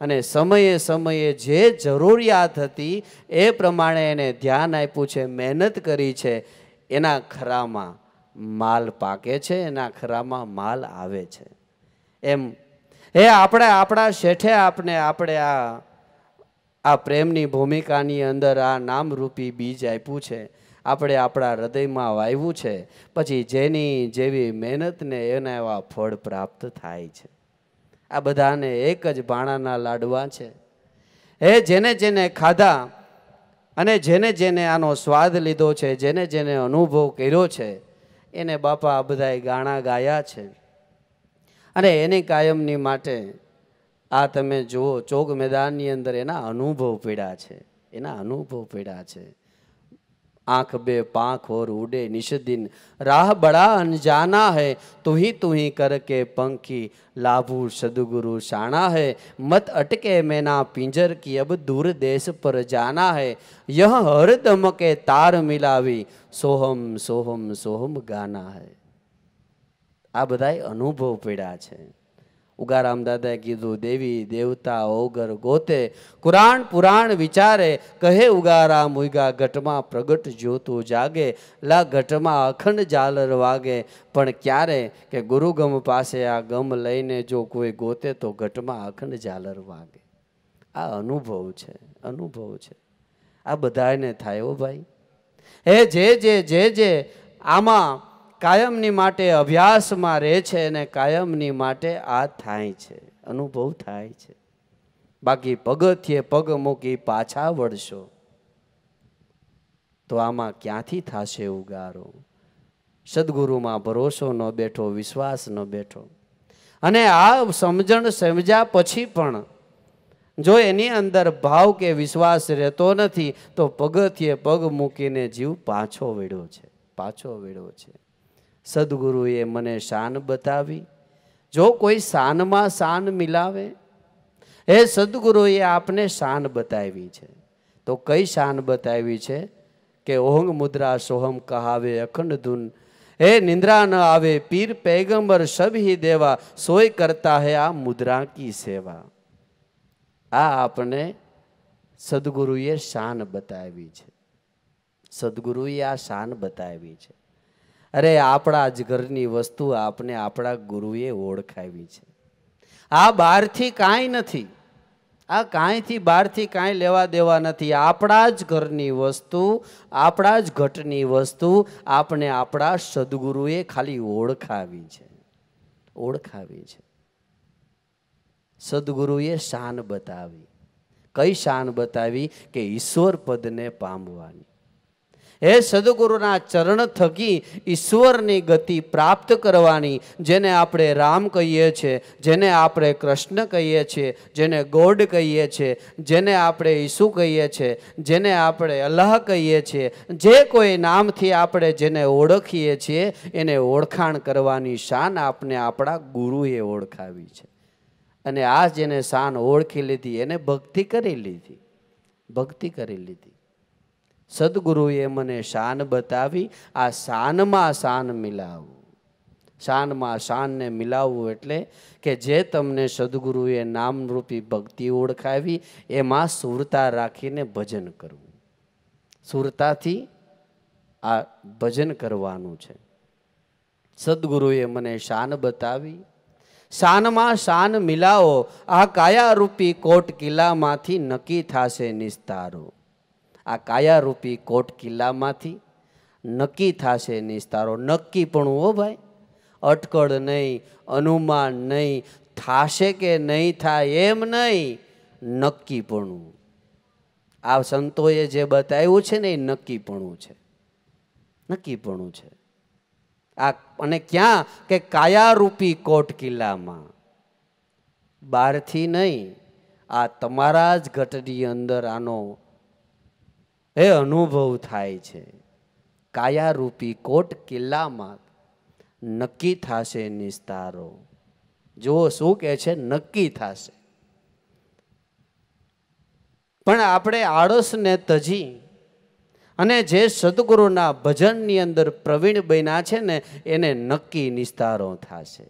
અને સમયે સમયે જે જરૂરિયાત હતી એ પ્રમાણે એને ધ્યાન આપ્યું છે, મહેનત કરી છે, એના ખરામાં માલ પાકે છે, એના ખરામાં માલ આવે છે. એમ એ આપણે આપણા શેઠે આપણે આ પ્રેમની ભૂમિકાની અંદર આ નામરૂપી બીજ આપ્યું છે, આપણે આપણા હૃદયમાં વાવ્યું છે. પછી જેની જેવી મહેનતને એના એવા ફળ પ્રાપ્ત થાય છે. આ બધાને એક જ ભાણાના લાડવા છે. એ જેને જેને ખાધા અને જેને આનો સ્વાદ લીધો છે, જેને અનુભવ કર્યો છે, એને બાપા આ બધાય ગાણા ગાયા છે. અને એની કાયમની માટે આ તમે જુઓ ચોક મેદાનની અંદર એના અનુભવ પડ્યા છે, એના અનુભવ પડ્યા છે. आंख बे पांख और उड़े निशदिन राह बड़ा अनजाना है, तू ही करके पंखी लाभू सदगुरु शाना है, मत अटके मैना पिंजर की अब दूर देश पर जाना है, यह हरदम के तार मिलावी सोहम सोहम सोहम गाना है. आ बधाय अनुभव पड़ा है. उगाराम दादा कीधु देवी देवता ओगर गोते, कुरान पुराण विचारे, कहे उगाराम उगा घटमा प्रगट ज्योतु जागे, ला घटमा अखंड झालर वागे. पण क्यारे के गुरुगम पासे आ गम लईने जो कोई गोते तो घटमा अखंड झालर वागे. आ अनुभव छे, अनुभव छे. आ बधाने थाय हो भाई. हे जे आमा कायमनी माटे अभ्यासमां रहे छे ने कायमनी माटे आ थाय छे, अनुभव थाय छे. बाकी पगथीए पग मूकी पाछा वळशो तो आमां क्यांथी थाशे उगारो? સદગુરુમાં ભરોસો ન બેઠો, વિશ્વાસ ન બેઠો. અને આ સમજણ સમજ્યા પછી પણ જો એની અંદર ભાવ કે વિશ્વાસ રહેતો નથી તો પગથિયે પગ મૂકીને જીવ પાછો વળ્યો છે. સદગુરુએ મને શાન બતાવી. જો કોઈ શાનમાં શાન મિલાવે, એ સદગુરુએ આપને શાન બતાવી છે. તો કઈ શાન બતાવી છે કે ઓંગ મુદ્રા સોહમ કહાવે અખંડ ધૂન, એ નિંદ્રા ન આવે પીર પૈગંબર સબ હી દેવા, સોય કરતા હે આ મુદ્રા કી સેવા. આ આપણે સદગુરુએ શાન બતાવી છે. સદગુરુએ આ શાન બતાવી છે. અરે આપણા જ ઘરની વસ્તુ આપને આપણા ગુરુએ ઓળખાવી છે. આ બહારથી કાંઈ નથી, આ કાંઈથી બહારથી કાંઈ લેવા દેવા નથી. આપણા જ ઘરની વસ્તુ, આપણા જ ઘટની વસ્તુ આપણે આપણા સદગુરુએ ખાલી ઓળખાવી છે. સદગુરુએ શાન બતાવી. કઈ શાન બતાવી કે ઈશ્વર પદને પામવાની. એ સદગુરુના ચરણ થકી ઈશ્વરની ગતિ પ્રાપ્ત કરવાની. જેને આપણે રામ કહીએ છીએ, જેને આપણે કૃષ્ણ કહીએ છીએ, જેને ગોડ કહીએ છીએ, જેને આપણે ઈસુ કહીએ છીએ, જેને આપણે અલ્લાહ કહીએ છીએ, જે કોઈ નામથી આપણે જેને ઓળખીએ છીએ એને ઓળખાણ કરવાની શાન આપને આપણા ગુરુએ ઓળખાવી છે. અને આ જેને શાન ઓળખી લીધી એને ભક્તિ કરી લીધી. સદગુરુએ મને શાન બતાવી. આ શાનમાં શાન મિલાવવું. શાનમાં શાનને મિલાવવું એટલે કે જે તમને સદગુરુએ નામરૂપી ભક્તિ ઓળખાવી એમાં સુરતા રાખીને ભજન કરવું. સુરતાથી આ ભજન કરવાનું છે. સદગુરુએ મને શાન બતાવી. શાનમાં શાન મિલાવો, આ કાયારૂપી કોટ કિલ્લામાંથી નક્કી થશે નિસ્તારો. આ કાયારૂપી કોટ કિલ્લામાંથી નક્કી થશે નિસ્તારો. નક્કીપણું હો ભાઈ, અટકળ નહીં, અનુમાન નહીં, થાશે કે નહીં થાય એમ નહીં, નક્કીપણું. આ સંતોએ જે બતાવ્યું છે ને એ નક્કીપણું છે. આ અને ક્યાં કે કાયારૂપી કોટ કિલ્લામાં, બહારથી નહીં, આ તમારા જ ઘટની અંદર આનો એ અનુભવ થાય છે. કાયારૂપી કોટ કિલ્લામાં નક્કી થશે નિસ્તારો. જો શું કહે છે, નક્કી થશે. પણ આપણે આળસને તજી અને જે સદગુરુના ભજનની અંદર પ્રવીણ બન્યા છે ને એને નક્કી નિસ્તારો થશે.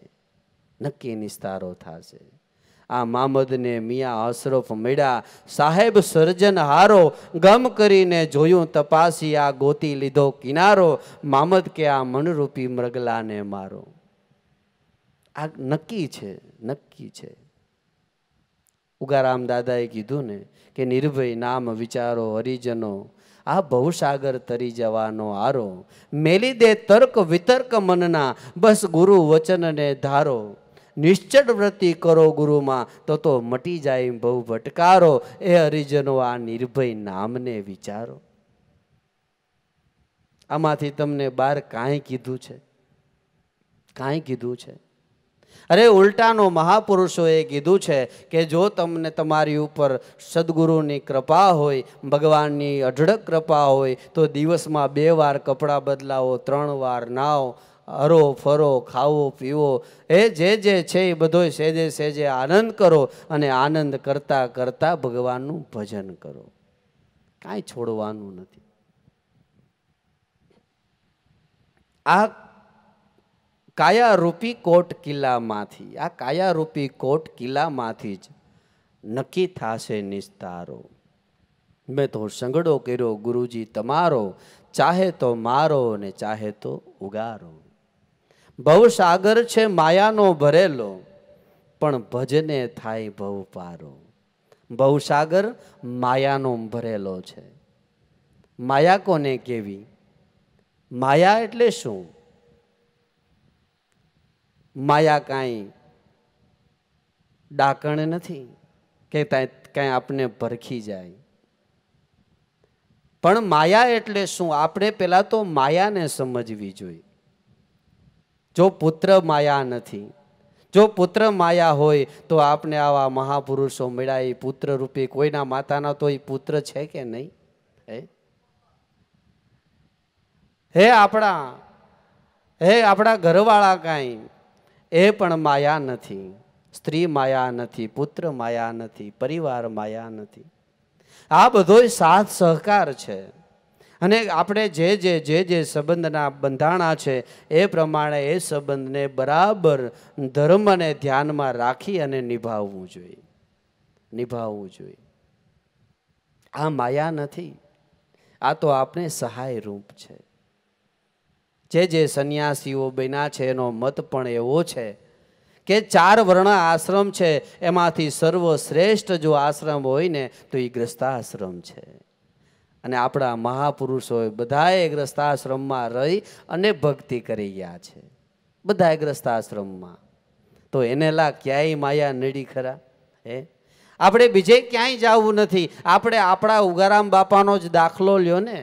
આ મામદને મિયા અશરફ મળ્યા, સાહેબ સર્જન હારો, ગમ કરીને જોયું તપાસી, આ ગોતી લીધો કિનારો, મામદ કે આ મનરૂપી મૃગલાને મારો. આ નક્કી છે. ઉગારામ દાદાએ કીધું ને કે નિર્ભય નામ વિચારો હરિજનો, આ ભવસાગર તરી જવાનો આરો, મેલી દે તર્ક વિતર્ક મનના, બસ ગુરુ વચનને ધારો, નિશ્ચળ વ્રતિ કરો ગુરુમાં, તો મટી જાય ભવ ભટકારો, એ હરિજનો આ નિર્ભય નામને વિચારો. આમાંથી તમને બાર કાંઈ કીધું છે? અરે ઉલટાનો મહાપુરુષોએ કીધું છે કે જો તમને તમારી ઉપર સદગુરુની કૃપા હોય, ભગવાનની અઢળક કૃપા હોય તો દિવસમાં 2 વાર કપડાં બદલાવો, 3 વાર નાવો, હરો ફરો, ખાવો પીવો, એ જે છે એ બધો સેજે આનંદ કરો. અને આનંદ કરતા કરતા ભગવાનનું ભજન કરો. કાંઈ છોડવાનું નથી. આ કાયારૂપી કોટ કિલ્લામાંથી જ નક્કી થશે નિસ્તારો. મેં તો સંગડો કર્યો ગુરુજી તમારો, ચાહે તો મારો ને ચાહે તો ઉગારો. ભવસાગર છે માયાનો ભરેલો, પણ ભજને થાય ભવ પારો. ભવસાગર માયાનો ભરેલો છે. માયા કોને કેવી? માયા એટલે શું? માયા કાંઈ ડાકણ નથી કે કાંઈ આપણે ભરખી જાય. પણ માયા એટલે શું? આપણે પહેલા તો માયાને સમજવી જોઈએ. જો પુત્ર માયા નથી, જો પુત્ર માયા હોય તો આપને આવા મહાપુરુષો મળ્યા, એ પુત્ર રૂપી કોઈના માતાના તો એ પુત્ર છે કે નહીં? હે આપણા ઘરવાળા કાંઈ એ પણ માયા નથી, સ્ત્રી માયા નથી, પુત્ર માયા નથી, પરિવાર માયા નથી. આ બધો સાથ સહકાર છે. અને આપણે જે સંબંધના બંધાણા છે એ પ્રમાણે એ સંબંધને બરાબર ધર્મને ધ્યાનમાં રાખી અને નિભાવવું જોઈએ. આ માયા નથી, આ તો આપણે સહાય રૂપ છે. જે સંન્યાસીઓ બન્યા છે એનો મત પણ એવો છે કે 4 વર્ણ આશ્રમ છે, એમાંથી સર્વશ્રેષ્ઠ જો આશ્રમ હોય ને તો એ ગ્રસ્તાશ્રમ છે. અને આપણા મહાપુરુષોએ બધાએ ગ્રસ્તાશ્રમમાં રહી અને ભક્તિ કરી ગયા છે, બધાએ ગ્રસ્તાશ્રમમાં. તો એને ક્યાંય માયા નડી ખરા? આપણે બીજે ક્યાંય જવું નથી. આપણે આપણા ઉગારામ બાપાનો જ દાખલો લ્યો ને.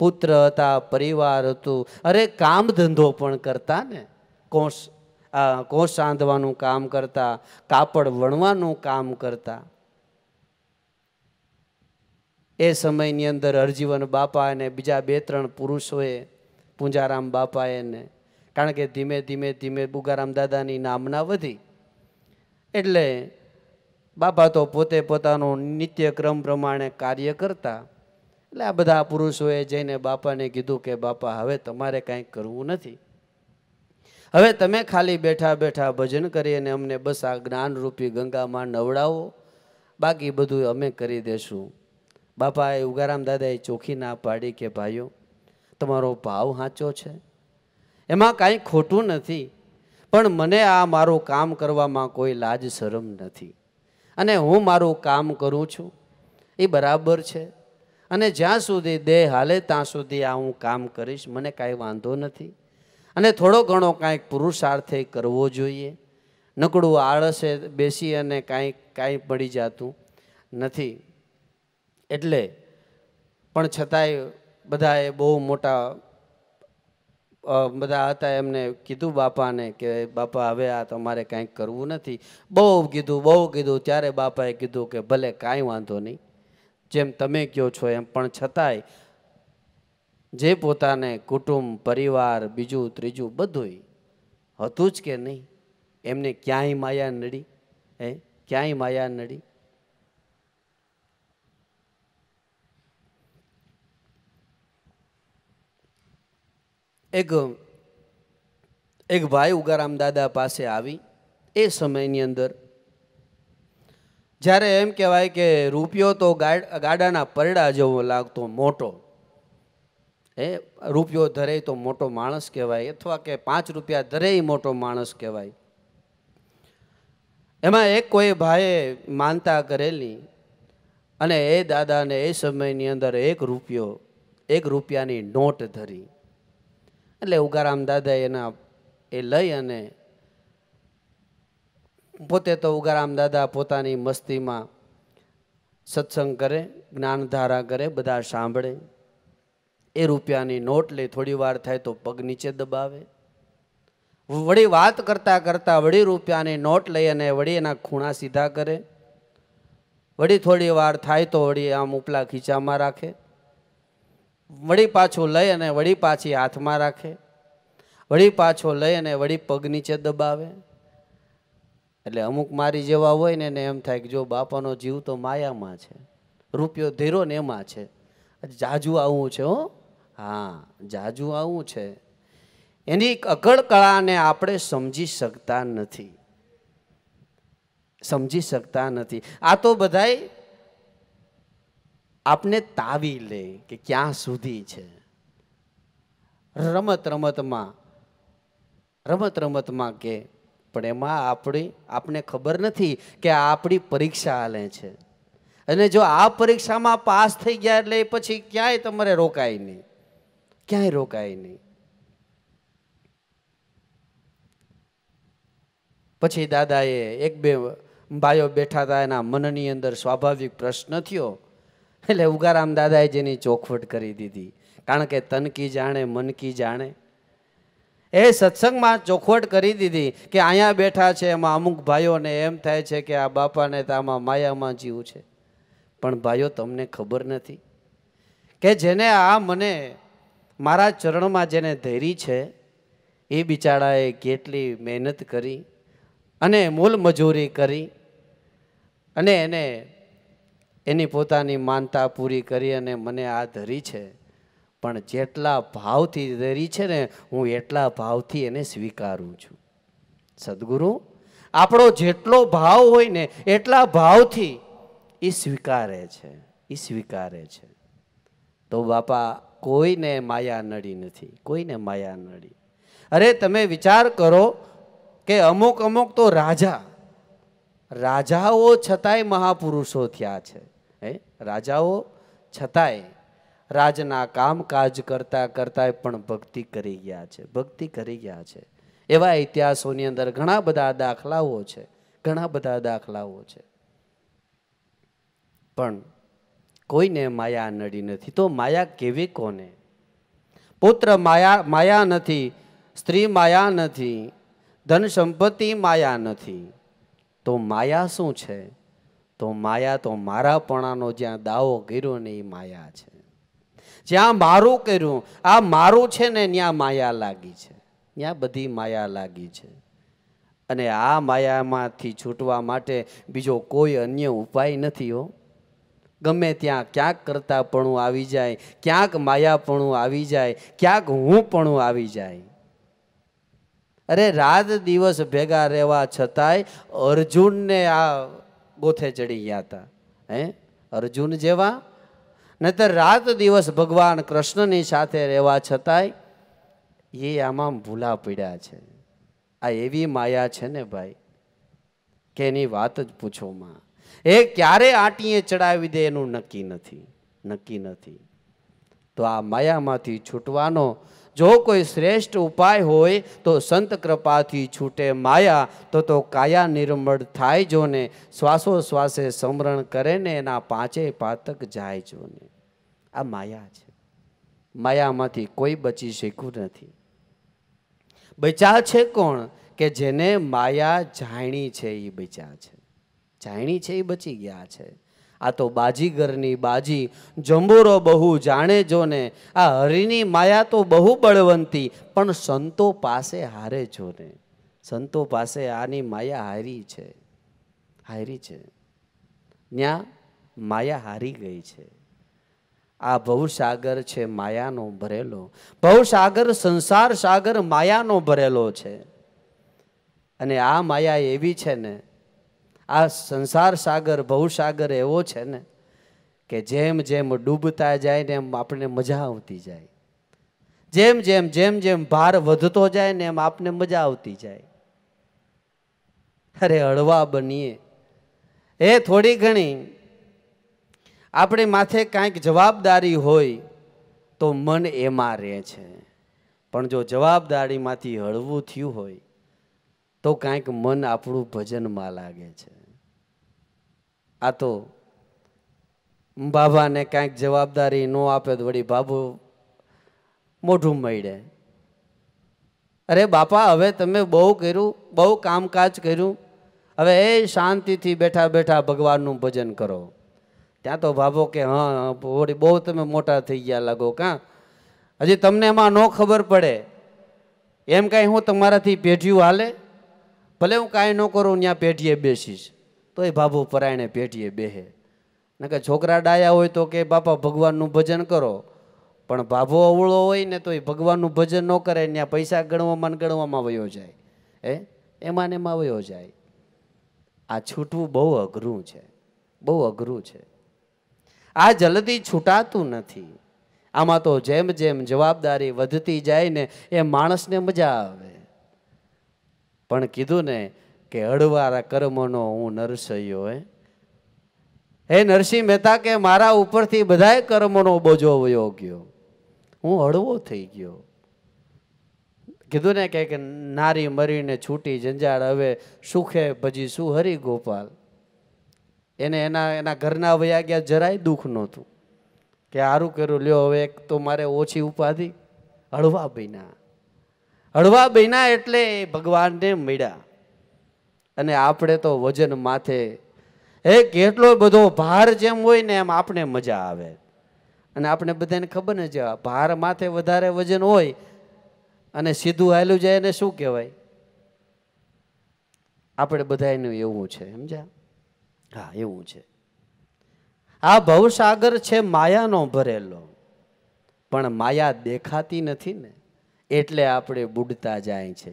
પુત્ર હતા, પરિવાર હતું, અરે કામ ધંધો પણ કરતા ને. કોષ સાંધવાનું કામ કરતા, કાપડ વણવાનું કામ કરતા. એ સમયની અંદર હરજીવન બાપા અને બીજા 2-3 પુરુષોએ, પૂંજારામ બાપાએ ને, કારણ કે ધીમે ધીમે બુગારામ દાદાની નામના વધી એટલે બાપા તો પોતે પોતાનું નિત્યક્રમ પ્રમાણે કાર્ય કરતા. એટલે આ બધા પુરુષોએ જઈને બાપાને કીધું કે બાપા હવે તમારે કાંઈ કરવું નથી, હવે તમે ખાલી બેઠા બેઠા ભજન કરી અને અમને બસ આ જ્ઞાનરૂપી ગંગામાં નવડાવો, બાકી બધું અમે કરી દેશું. બાપાએ ઉગારામ દાદાએ ચોખ્ખી ના પાડી કે ભાઈઓ તમારો ભાવ સાચો છે, એમાં કાંઈ ખોટું નથી, પણ મને આ મારું કામ કરવામાં કોઈ લાજ શરમ નથી અને હું મારું કામ કરું છું એ બરાબર છે. અને જ્યાં સુધી દેહ હાલે ત્યાં સુધી આ હું કામ કરીશ, મને કાંઈ વાંધો નથી. અને થોડો ઘણો કાંઈક પુરુષાર્થે કરવો જોઈએ. નકડું આળસે બેસી અને કાંઈ પડી જતું નથી. એટલે પણ છતાંય બધાએ બહુ મોટા બધા હતા, એમને કીધું બાપાને કે બાપા હવે આ તમારે કાંઈક કરવું નથી. બહુ કીધું ત્યારે બાપાએ કીધું કે ભલે કાંઈ વાંધો નહીં, જેમ તમે કહો છો એમ. પણ છતાંય જે પોતાને કુટુંબ, પરિવાર, બીજું ત્રીજું બધું હતું જ કે નહીં, એમને ક્યાંય માયા નડી? ક્યાંય માયા નડી? એક ભાઈ ઉગારામ દાદા પાસે આવી. એ સમયની અંદર જ્યારે એમ કહેવાય કે રૂપિયો તો ગાડાના પરડા જેવો લાગતો, મોટો. રૂપિયો ધરે તો મોટો માણસ કહેવાય, અથવા કે 5 રૂપિયા ધરે મોટો માણસ કહેવાય. એમાં એક કોઈ ભાઈએ માનતા કરેલી અને એ દાદાને એ સમયની અંદર 1 રૂપિયાની નોટ ધરી. એટલે ઉગારામ દાદા એ લઈ અને પોતે તો ઉગારામ દાદા પોતાની મસ્તીમાં સત્સંગ કરે, જ્ઞાનધારા કરે, બધા સાંભળે. એ રૂપિયાની નોટ લઈ થોડી વાર થાય તો પગ નીચે દબાવે, વળી વાત કરતા કરતા વળી રૂપિયાની નોટ લઈ અને વળી એના ખૂણા સીધા કરે, વળી થોડી વાર થાય તો વળી આમ ઉપલા ખીચામાં રાખે, વળી પાછું લઈ અને વળી પાછી હાથમાં રાખે, વળી પાછો લઈ અને વળી પગ નીચે દબાવે. એટલે અમુક મારી જેવા હોય ને એને એમ થાય કે જો બાપાનો જીવ તો માયામાં છે, રૂપિયો ધીરો ને એમાં છે, જાજુ આવું છે. હા, જાજુ આવું છે. એની અકળ કળાને આપણે સમજી શકતા નથી. આ તો બધાય આપને તાવી લે કે ક્યાં સુધી છે. રમત રમતમાં કે પણ એમાં આપણે ખબર નથી કે આ આપણી પરીક્ષા હાલે છે. અને જો આ પરીક્ષામાં પાસ થઈ ગયા એટલે પછી ક્યાંય તમારે રોકાય નહીં. પછી દાદાએ 1-2 ભાઈઓ બેઠા હતા, એના મનની અંદર સ્વાભાવિક પ્રશ્ન થયો. એટલે ઉગારામ દાદાએ જેની ચોખવટ કરી દીધી, કારણ કે તન કી જાણે મન કી જાણે. એ સત્સંગમાં ચોખવટ કરી દીધી કે અહીંયા બેઠા છે એમાં અમુક ભાઈઓને એમ થાય છે કે આ બાપાને તો આમાં માયામાં જીવ છે. પણ ભાઈઓ, તમને ખબર નથી કે જેને આ મને મારા ચરણમાં જેને ધૈરી છે એ બિચારાએ કેટલી મહેનત કરી અને મૂલ મજૂરી કરી અને એને એની પોતાની માનતા પૂરી કરી અને મને આ ધરી છે. પણ જેટલા ભાવથી ધરી છે ને, હું એટલા ભાવથી એને સ્વીકારું છું. સદગુરુ આપણો જેટલો ભાવ હોય ને એટલા ભાવથી એ સ્વીકારે છે, એ સ્વીકારે છે. તો બાપા, કોઈને માયા નડી નથી, કોઈને માયા નડી. અરે તમે વિચાર કરો કે અમુક અમુક તો રાજાઓ છતાંય મહાપુરુષો થયા છે. રાજાઓ છતાંય રાજના કામકાજ કરતા કરતા પણ ભક્તિ કરી ગયા છે, ભક્તિ કરી ગયા છે. એવા ઇતિહાસોની અંદર ઘણા બધા દાખલાઓ છે, ઘણા બધા દાખલાઓ છે. પણ કોઈને માયા નડી નથી. તો માયા કેવી કોને? પુત્ર માયા નથી, સ્ત્રી માયા નથી, ધન સંપત્તિ માયા નથી. તો માયા શું છે? તો માયા તો મારાપણાનો જ્યાં દાવો કર્યો ને એ માયા છે. જ્યાં મારું કર્યું, આ મારું છે ને, ત્યાં માયા લાગી છે, ત્યાં બધી માયા લાગી છે. અને આ માયામાંથી છૂટવા માટે બીજો કોઈ અન્ય ઉપાય નથી હો. ગમે ત્યાં ક્યાંક કરતાપણું આવી જાય, ક્યાંક માયાપણું આવી જાય, ક્યાંક હુંપણું આવી જાય. અરે રાત દિવસ ભેગા રહેવા છતાંય અર્જુનને આ ગોથે ચડી ગયા હતા. અર્જુન જેવા નહીતર રાત દિવસ ભગવાન કૃષ્ણની સાથે રહેવા છતાંય એ આમાં ભૂલા પડ્યા છે. આ એવી માયા છે ને ભાઈ કે એની વાત જ પૂછોમાં. એ ક્યારે આંટીએ ચડાવી દે એનું નક્કી નથી, નક્કી નથી. તો આ માયામાંથી છૂટવાનો જો કોઈ શ્રેષ્ઠ ઉપાય હોય તો સંત કૃપાથી છૂટે માયા. તો કાયા નિર્મળ થાય જો ને, શ્વાસે સમરણ કરે ને, એના પાંચે પાતક જાય જો ને. આ માયા છે. માયામાંથી કોઈ બચી શક્યું નથી. બચ્યા છે કોણ? કે જેને માયા જાણી છે એ બચ્યા છે, જાણી છે એ બચી ગયા છે. આ તો બાજીગરની બાજી જંબુરો બહુ જાણે જો ને. આ હરિની માયા તો બહુ બળવંતી, પણ સંતો પાસે હારે જો ને. સંતો પાસે આની માયા હારી છે, હારી છે. ત્યાં માયા હારી ગઈ છે. આ ભવસાગર છે માયાનો ભરેલો. ભવસાગર સંસાર સાગર માયાનો ભરેલો છે. અને આ માયા એવી છે ને, આ સંસાર સાગર ભવસાગર એવો છે ને કે જેમ જેમ ડૂબતા જાય ને એમ આપણને મજા આવતી જાય. જેમ જેમ જેમ જેમ ભાર વધતો જાય ને એમ આપને મજા આવતી જાય. અરે હળવા બનીએ. એ થોડી ઘણી આપણી માથે કાંઈક જવાબદારી હોય તો મન એમાં રહે છે. પણ જો જવાબદારીમાંથી હળવું થયું હોય તો કાંઈક મન આપણું ભજનમાં લાગે છે. આ તો બાબાને કાંઈક જવાબદારી ન આપે તો વળી બાબુ મોઢું મળે. અરે બાપા, હવે તમે બહુ કર્યું, બહુ કામકાજ કર્યું, હવે એ શાંતિથી બેઠા બેઠા ભગવાનનું ભજન કરો. ત્યાં તો બાબો કે હા વળી બહુ તમે મોટા થઈ ગયા લાગો. કાં હજી તમને એમાં ન ખબર પડે એમ કાંઈ હું તમારાથી પેઢીયું હાલે? ભલે હું કાંઈ ન કરું ત્યાં પેઢીએ બેસીશ, તો એ બાબુ પરાયણે પેઢીએ બેહે. ને કે છોકરા ડાયા હોય તો કે બાપા ભગવાનનું ભજન કરો, પણ ભાભો અવળો હોય ને તો એ ભગવાનનું ભજન ન કરે, ત્યાં પૈસા ગણવામાં વયો જાય. એમાં ને એમાં વયો જાય. આ છૂટવું બહુ અઘરું છે, બહુ અઘરું છે. આ જલ્દી છૂટાતું નથી. આમાં તો જેમ જેમ જવાબદારી વધતી જાય ને એ માણસને મજા આવે. પણ કીધું ને કે હળવારા કર્મનો હું નરસૈયો. હે નરસિંહ મહેતા કે મારા ઉપરથી બધાય કર્મનો બોજો વયો ગયો, હું હળવો થઈ ગયો. કીધું ને કે નારી મરીને છૂટી જંજાળ, હવે સુખે ભજી શું હરી ગોપાલ. એને એના ઘરના વયા ગયા, જરાય દુઃખ નહોતું કે સારું કર્યું લ્યો હવે એક તો મારે ઓછી ઉપાધિ, હળવા બન્યા. હળવા બન્યા એટલે ભગવાનને મળ્યા. અને આપણે તો વજન માથે કેટલો બધો ભાર જેમ હોય ને એમ આપણે મજા આવે. અને આપણે બધાને ખબર ને છે ભાર માથે વધારે વજન હોય અને સીધું હાલ્યું જાય એને શું કહેવાય? આપણે બધાનું એવું છે, સમજ્યા? હા, એવું છે. આ ભવસાગર છે માયાનો ભરેલો, પણ માયા દેખાતી નથી ને એટલે આપણે બુડતા જાય છે.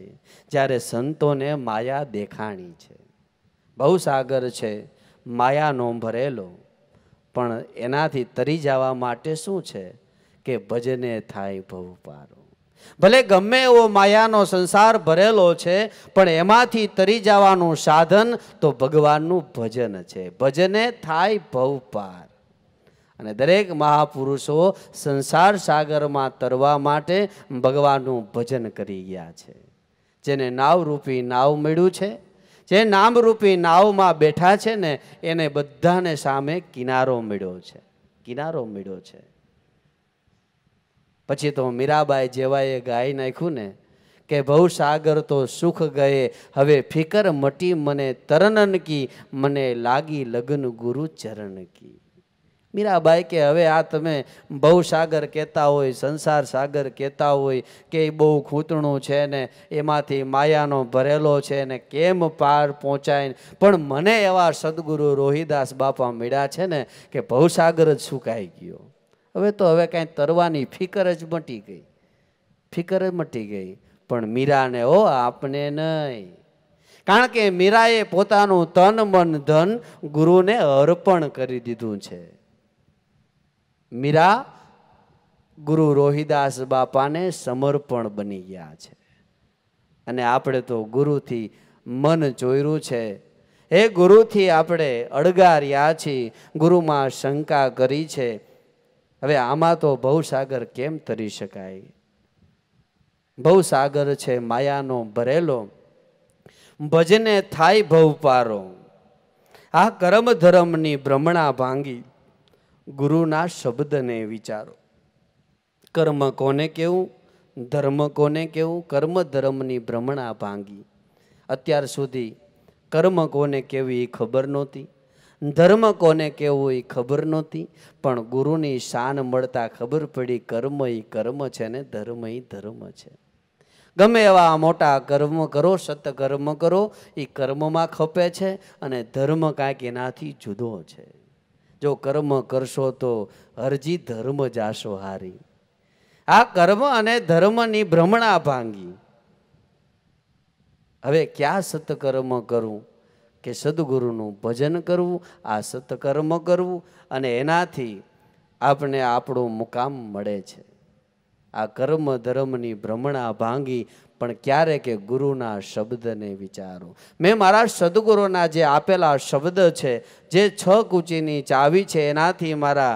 જ્યારે સંતોને માયા દેખાણી છે. ભવસાગર છે માયાનો ભરેલો, પણ એનાથી તરી જવા માટે શું છે કે ભજને થાય ભવ પારો. ભલે ગમે એવો માયાનો સંસાર ભરેલો છે, પણ એમાંથી તરી જવાનું સાધન તો ભગવાનનું ભજન છે. ભજને થાય ભવ પાર. અને દરેક મહાપુરુષો સંસાર સાગરમાં તરવા માટે ભગવાનનું ભજન કરી ગયા છે. જેને નાવરૂપી નાવ મળ્યું છે, જે નામરૂપી નાવમાં બેઠા છે ને, એને બધાને સામે કિનારો મળ્યો છે. કિનારો મળ્યો છે. પછી તો મીરાબાઈ જેવાએ ગાઈ નાખ્યું ને કે ભવસાગર તો સુખ ગયે હવે ફિકર મટી મને તરનન કી મને લાગી લગ્ન ગુરુ ચરણ કી. મીરાબાઈ કે હવે આ તમે ભવસાગર કહેતા હોય, સંસાર સાગર કહેતા હોય કે એ બહુ ખૂંતણું છે ને એમાંથી માયાનો ભરેલો છે ને કેમ પાર પહોંચાય, પણ મને એવા સદગુરુ રોહિદાસ બાપા મળ્યા છે ને કે ભવસાગર જ સુકાઈ ગયો. હવે તો હવે કાંઈ તરવાની ફિકર જ મટી ગઈ, ફિકર જ મટી ગઈ. પણ મીરાને આપને નહીં, કારણ કે મીરાએ પોતાનું તન મન ધન ગુરુને અર્પણ કરી દીધું છે. મીરા ગુરુ રોહિદાસ બાપાને સમર્પણ બની ગયા છે. અને આપણે તો ગુરુથી મન ચોર્યું છે. એ ગુરુથી આપણે અળગા રહ્યા છીએ, ગુરુમાં શંકા કરી છે. હવે આમાં તો ભવસાગર કેમ તરી શકાય? ભવસાગર છે માયાનો ભરેલો, ભજને થાય ભવ પારો. આ કર્મ ધર્મની ભ્રમણા ભાંગી ગુરુના શબ્દને વિચારો. કર્મ કોને કેવું, ધર્મ કોને કેવું? કર્મ ધર્મની ભ્રમણા ભાંગી. અત્યાર સુધી કર્મ કોને કેવી એ ખબર નહોતી, ધર્મ કોને કેવું એ ખબર નહોતી, પણ ગુરુની શાન મળતા ખબર પડી કર્મ એ કર્મ છે ને ધર્મ એ ધર્મ છે. ગમે એવા મોટા કર્મ કરો, સત્કર્મ કરો, એ કર્મમાં ખપે છે અને ધર્મ કાંઈક એનાથી જુદો છે. જો કર્મ કરશો તો હરજી ધર્મ જાશો હારી. આ કર્મ અને ધર્મની ભ્રમણા ભાંગી. હવે ક્યાં સત્કર્મ કરવું કે સદગુરુનું ભજન કરવું, આ સત્કર્મ કરવું અને એનાથી આપણે આપણું મુકામ મળે છે. આ કર્મ ધર્મની ભ્રમણા ભાંગી, પણ ક્યારે કે ગુરુના શબ્દને વિચારો. મેં મારા સદગુરુના જે આપેલા શબ્દ છે, જે 6 કુચીની ચાવી છે, એનાથી મારા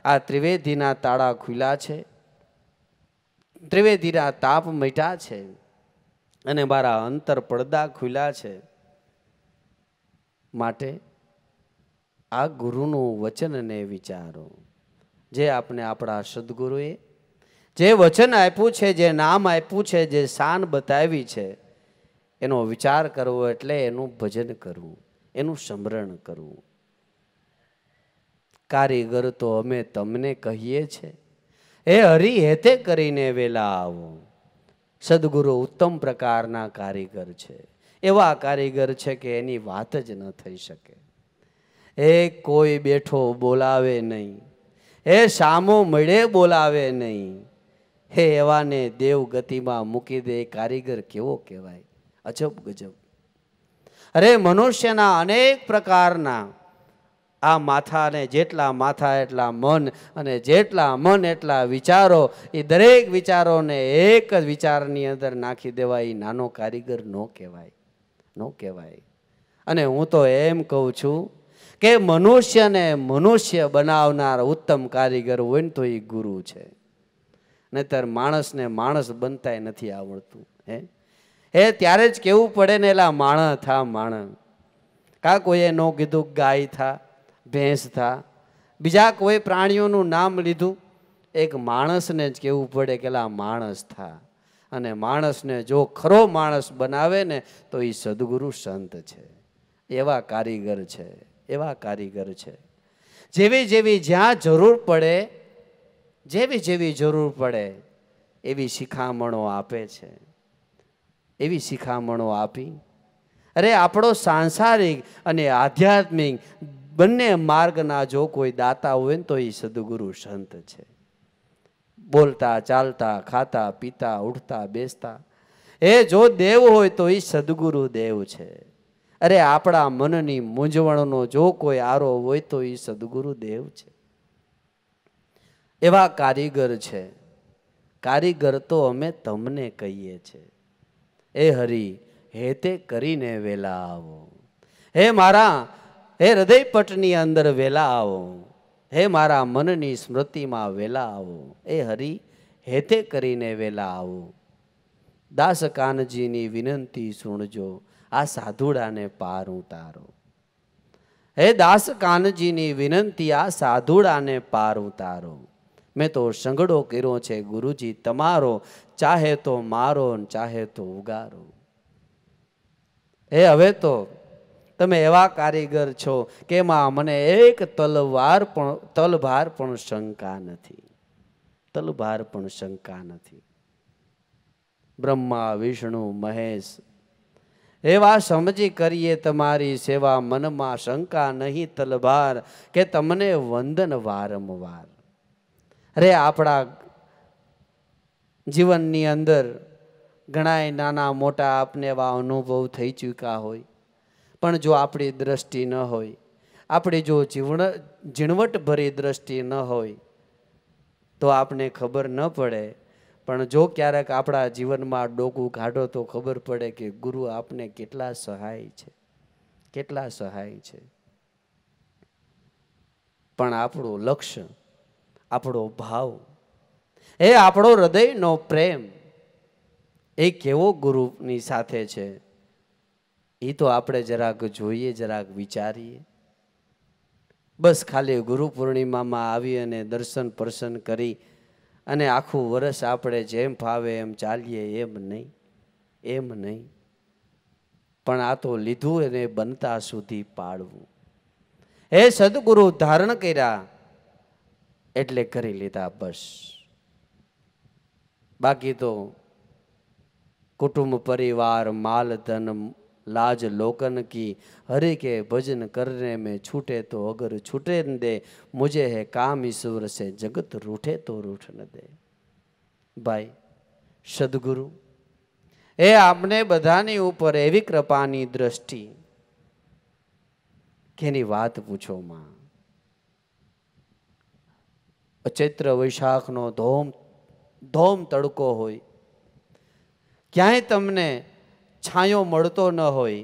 આ ત્રિવેદીના તાળા ખુલ્યા છે, ત્રિવેદીના તાપ મટ્યા છે અને મારા અંતર પડદા ખુલ્યા છે. માટે આ ગુરુનું વચનને વિચારો. જે આપણે આપણા સદગુરુએ જે વચન આપ્યું છે, જે નામ આપ્યું છે, જે શાન બતાવી છે, એનો વિચાર કરવો એટલે એનું ભજન કરવું, એનું સ્મરણ કરવું. કારીગર તો અમે તમને કહીએ છે, એ હરિ હેતે કરીને વેલા આવો. સદગુરુ ઉત્તમ પ્રકારના કારીગર છે. એવા કારીગર છે કે એની વાત જ ન થઈ શકે. એ કોઈ બેઠો બોલાવે નહીં, એ સામો મળે બોલાવે નહીં. હે એવાને દેવ ગતિમાં મૂકી દે કારીગર કેવો કહેવાય? અજબ ગજબ. અરે મનુષ્યના અનેક પ્રકારના આ માથાને જેટલા માથા એટલા મન, અને જેટલા મન એટલા વિચારો. એ દરેક વિચારોને એક જ વિચારની અંદર નાખી દેવાય, એ નાનો કારીગર નો કહેવાય, નો કહેવાય. અને હું તો એમ કહું છું કે મનુષ્યને મનુષ્ય બનાવનાર ઉત્તમ કારીગર હોય ને તો એ ગુરુ છે. નહીતર માણસને માણસ બનતા નથી આવડતું. હે ત્યારે જ કેવું પડે ને, એલા માણસ થા માણસ. કા કોઈએ ન કીધું ગાય થા, ભેંસ થા, બીજા કોઈ પ્રાણીઓનું નામ લીધું? એક માણસને જ કેવું પડે કે એલા માણસ થા. અને માણસને જો ખરો માણસ બનાવે ને તો એ સદગુરુ સંત છે. એવા કારીગર છે, એવા કારીગર છે. જેવી જેવી જ્યાં જરૂર પડે, જેવી જેવી જરૂર પડે એવી શિખામણો આપે છે. એવી શિખામણો આપી અરે આપણો સાંસારિક અને આધ્યાત્મિક બંને માર્ગના જો કોઈ દાતા હોય ને તો એ સદગુરુ સંત છે. બોલતા ચાલતા ખાતા પીતા ઉઠતા બેસતા એ જો દેવ હોય તો એ સદગુરુ દેવ છે. અરે આપણા મનની મૂંઝવણનો જો કોઈ આરો હોય તો એ સદગુરુ દેવ છે. એવા કારીગર છે. કારીગર તો અમે તમને કહીએ છીએ. એ હરી હેતે કરીને વેલા આવો, હે મારા હે હૃદય પટની અંદર વેલા આવો, હે મારા મનની સ્મૃતિમાં વેલા આવો. એ હરી હેતે કરીને વેલા આવો. દાસ કાનજીની વિનંતી સુણજો, આ સાધુડાને પાર ઉતારો. હે દાસ કાનજીની વિનંતી, આ સાધુડાને પાર ઉતારો. મેં તો સંગડો કર્યો છે ગુરુજી તમારો, ચાહે તો મારો ચાહે તો ઉગારો. હવે તો તમે એવા કારીગર છો કે એમાં મને એક તલભાર પણ શંકા નથી. તલભાર પણ શંકા નથી. બ્રહ્મા વિષ્ણુ મહેશ એવા સમજી કરીએ તમારી સેવા, મનમાં શંકા નહીં તલભાર કે તમને વંદન વારંવાર. અરે આપણા જીવનની અંદર ઘણા નાના મોટા આપને એવા અનુભવ થઈ ચૂક્યા હોય, પણ જો આપણી દ્રષ્ટિ ન હોય, આપણી જો ઝીણવટભરી દ્રષ્ટિ ન હોય તો આપને ખબર ન પડે. પણ જો ક્યારેક આપણા જીવનમાં ડોકું કાઢો તો ખબર પડે કે ગુરુ આપને કેટલા સહાય છે, કેટલા સહાય છે. પણ આપણું લક્ષ્ય, આપણો ભાવ, એ આપણો હૃદયનો પ્રેમ એ કેવો ગુરુની સાથે છે એ તો આપણે જરાક જોઈએ, જરાક વિચારીએ. બસ ખાલી ગુરુ પૂર્ણિમામાં આવી અને દર્શન પ્રસન્ન કરી અને આખું વર્ષ આપણે જેમ ફાવે એમ ચાલીએ એમ નહીં, એમ નહીં. પણ આ તો લીધું એને બનતા સુધી પાડવું. એ સદગુરુ ધારણ કર્યા એટલે કરી લીધા બસ. બાકી તો कुटुंब परिवार माल धन लाज लोकन की, हरि के भजन करने में छूटे तो अगर छूटे न दे, मुझे है काम ईश्वर से जगत रूठे तो रूठ न दे. भाई सदगुरु એ આપને બધાની ઉપર એવી કૃપાની દ્રષ્ટિ કે એની વાત પૂછો માં. ચૈત્ર વૈશાખનો ધોમ ધોમ તડકો હોય, ક્યાંય તમને છાંયો મળતો ન હોય,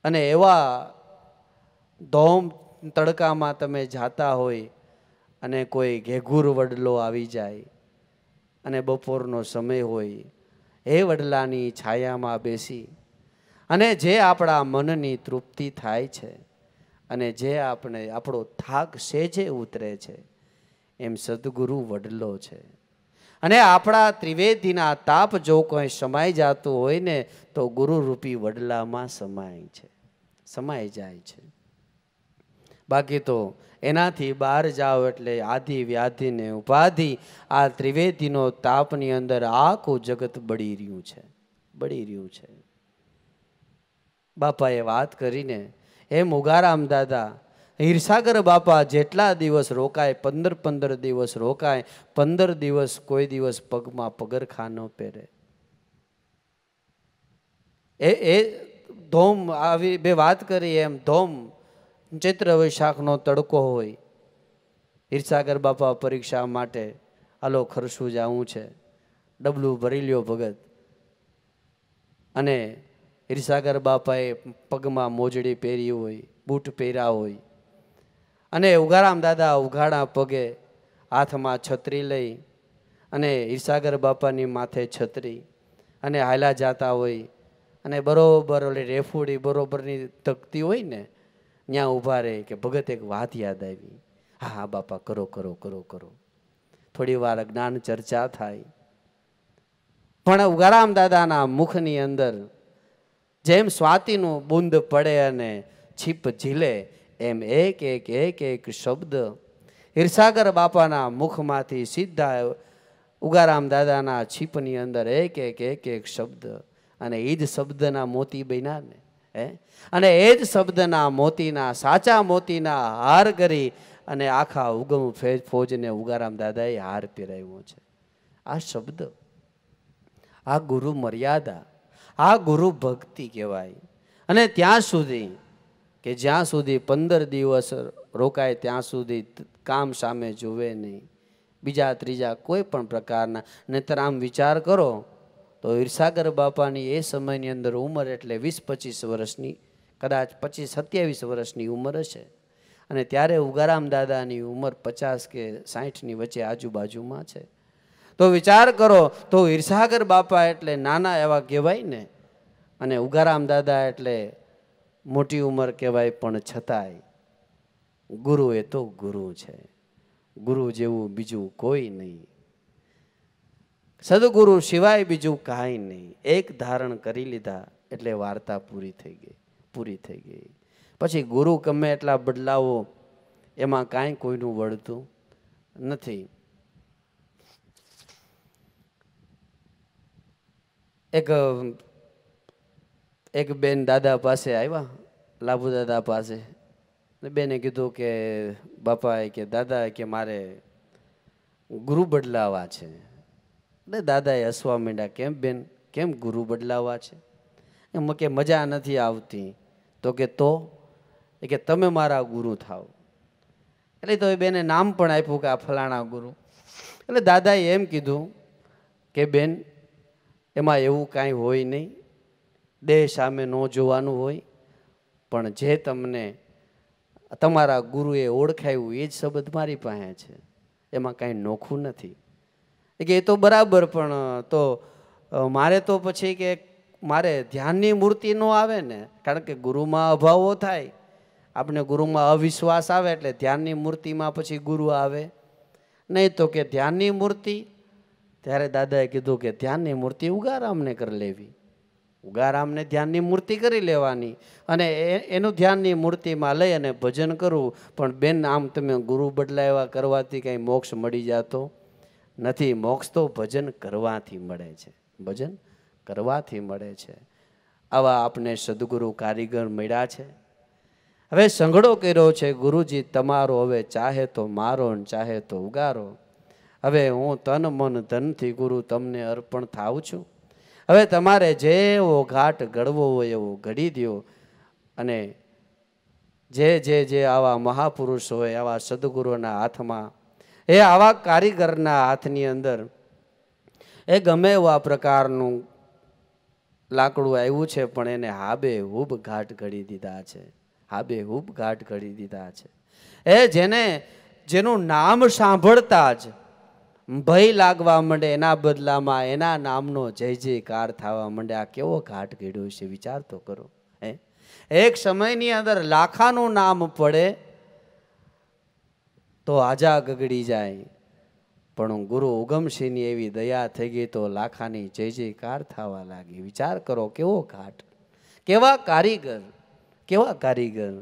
અને એવા ધોમ તડકામાં તમે જાતા હોય અને કોઈ ઘેઘૂર વડલો આવી જાય અને બપોરનો સમય હોય, એ વડલાની છાયામાં બેસી અને જે આપણા મનની તૃપ્તિ થાય છે અને જે આપણો થાક સેજે ઉતરે છે, એમ સદગુરુ વડલો છે. અને આપણા ત્રિવેદીના તાપ જો કોઈ સમાઈ જતું હોય ને તો ગુરુરૂપી વડલામાં સમાઈ જાય છે. બાકી તો એનાથી બહાર જાઓ એટલે આધિ વ્યાધિ ને ઉપાધિ, આ ત્રિવેદીનો તાપની અંદર આખું જગત બળી રહ્યું છે. બાપાએ વાત કરીને એમ ઉગારામ દાદા હીરસાગર બાપા જેટલા દિવસ રોકાય, 15 દિવસ રોકાય, 15 દિવસ કોઈ દિવસ પગમાં પગરખા ન પહેરે. એ ધોમ આવી બે વાત કરી એમ ધોમ ચૈત્ર વૈશાખનો તડકો હોય. હીરસાગર બાપા પરીક્ષા માટે હાલો ખરસું જવું છે, ડબલું ભરી લ્યો ભગત. અને હીરસાગર બાપાએ પગમાં મોજડી પહેરી હોય, બૂટ પહેર્યા હોય, અને ઉગારામ દાદા ઉઘાડા પગે હાથમાં છત્રી લઈ અને હીરસાગર બાપાની માથે છત્રી અને હાલા જાતા હોય, અને બરોબર ઓલી રેફુડી બરોબરની તકતી હોય ને ત્યાં ઊભા રહે કે ભગત એક વાત યાદ આવી. હા બાપા કરો કરો કરો કરો. થોડી વાર જ્ઞાન ચર્ચા થાય, પણ ઉગારામ દાદાના મુખની અંદર જેમ સ્વાતિનું બુંદ પડે અને છીપ ઝીલે એમ એક એક એક એક શબ્દ હિરસાગર બાપાના મુખમાંથી સીધા ઉગારામ દાદાના છીપની અંદર એક એક એક એક શબ્દ, અને એ જ શબ્દના મોતી બન્યા ને અને એ જ શબ્દના મોતીના સાચા મોતીના હાર કરી અને આખા ઉગમ ફોજને ઉગારામ દાદાએ હાર પહેરાવ્યો છે. આ શબ્દ, આ ગુરુ મર્યાદા, આ ગુરુ ભક્તિ કહેવાય. અને ત્યાં સુધી કે જ્યાં સુધી 15 દિવસ રોકાય ત્યાં સુધી કામ સામે જોવે નહીં, બીજા ત્રીજા કોઈ પણ પ્રકારના. નહીતર આમ વિચાર કરો તો હિરસાગર બાપાની એ સમયની અંદર ઉંમર એટલે 20-25 વર્ષની, કદાચ 25-27 વર્ષની ઉંમર હશે, અને ત્યારે ઉગારામ દાદાની ઉંમર 50 કે 60ની વચ્ચે આજુબાજુમાં છે. તો વિચાર કરો તો હિરસાગર બાપા એટલે નાના એવા કહેવાય ને, અને ઉગારામ દાદા એટલે મોટી ઉંમર કહેવાય, પણ છતાંય ગુરુ એ તો ગુરુ છે. ગુરુ જેવું બીજું કોઈ નહીં, સદગુરુ સિવાય બીજું કાંઈ નહીં. એક ધારણ કરી લીધા એટલે વાર્તા પૂરી થઈ ગઈ. પછી ગુરુ ગમે એટલા બદલાવો એમાં કાંઈ કોઈનું વળતું નથી. એક બેન દાદા પાસે આવ્યા, લાભુ દાદા પાસે. બેને કીધું કે બાપા કે દાદા કે મારે ગુરુ બદલાવા છે. એટલે દાદાએ હસવા માંડ્યા, કેમ બેન, કેમ ગુરુ બદલાવા છે? એમ કે મજા નથી આવતી. તો કે તમે મારા ગુરુ થાવ. એટલે તો એ બેને નામ પણ આપ્યું કે આ ફલાણા ગુરુ. એટલે દાદાએ એમ કીધું કે બેન એમાં એવું કાંઈ હોય નહીં, દેહ સામે ન જોવાનું હોય, પણ જે તમને તમારા ગુરુએ ઓળખાયું એ જ શબ્દ મારી પાસે છે, એમાં કાંઈ નોખું નથી. કે એ તો બરાબર, પણ તો મારે તો પછી કે મારે ધ્યાનની મૂર્તિ ન આવે ને, કારણ કે ગુરુમાં અભાવો થાય, આપણે ગુરુમાં અવિશ્વાસ આવે એટલે ધ્યાનની મૂર્તિમાં પછી ગુરુ આવે નહીં. તો કે ધ્યાનની મૂર્તિ, ત્યારે દાદાએ કીધું કે ધ્યાનની મૂર્તિ ઉગારામને કરી લેવી, ઉગારામને ધ્યાનની મૂર્તિ કરી લેવાની, અને એનું ધ્યાનની મૂર્તિમાં લઈ અને ભજન કરવું. પણ બેન આમ તમે ગુરુ બદલાવ્યા કરવાથી કંઈ મોક્ષ મળી જતો નથી. મોક્ષ તો ભજન કરવાથી મળે છે, ભજન કરવાથી મળે છે. આવા આપણે સદગુરુ કારીગર મળ્યા છે. હવે સંઘડો કર્યો છે ગુરુજી તમારો, હવે ચાહે તો મારો ને ચાહે તો ઉગારો. હવે હું તન મન ધનથી ગુરુ તમને અર્પણ થાઉં છું. હવે તમારે જેવો ઘાટ ઘડવો હોય એવો ઘડી દો. અને જે આવા મહાપુરુષ હોય, આવા સદગુરુના હાથમાં, એ આવા કારીગરના હાથની અંદર એ ગમે એવા પ્રકારનું લાકડું આવ્યું છે, પણ એને હાબે હૂબ ઘાટ ઘડી દીધા છે, હાબે હૂબ ઘાટ ઘડી દીધા છે. એ જેનું નામ સાંભળતા જ ભય લાગવા માંડે, એના બદલામાં એના નામનો જય જયકાર થવા માંડે. આ કેવો ઘાટ ઘડ્યો છે, વિચાર તો કરો. એક સમયની અંદર લાખાનું નામ પડે તો આજા ગગડી જાય, પણ ગુરુ ઉગમસિંહની એવી દયા થઈ ગઈ તો લાખાની જય જયકાર થવા લાગી. વિચાર કરો કેવો ઘાટ, કેવા કારીગર, કેવા કારીગર.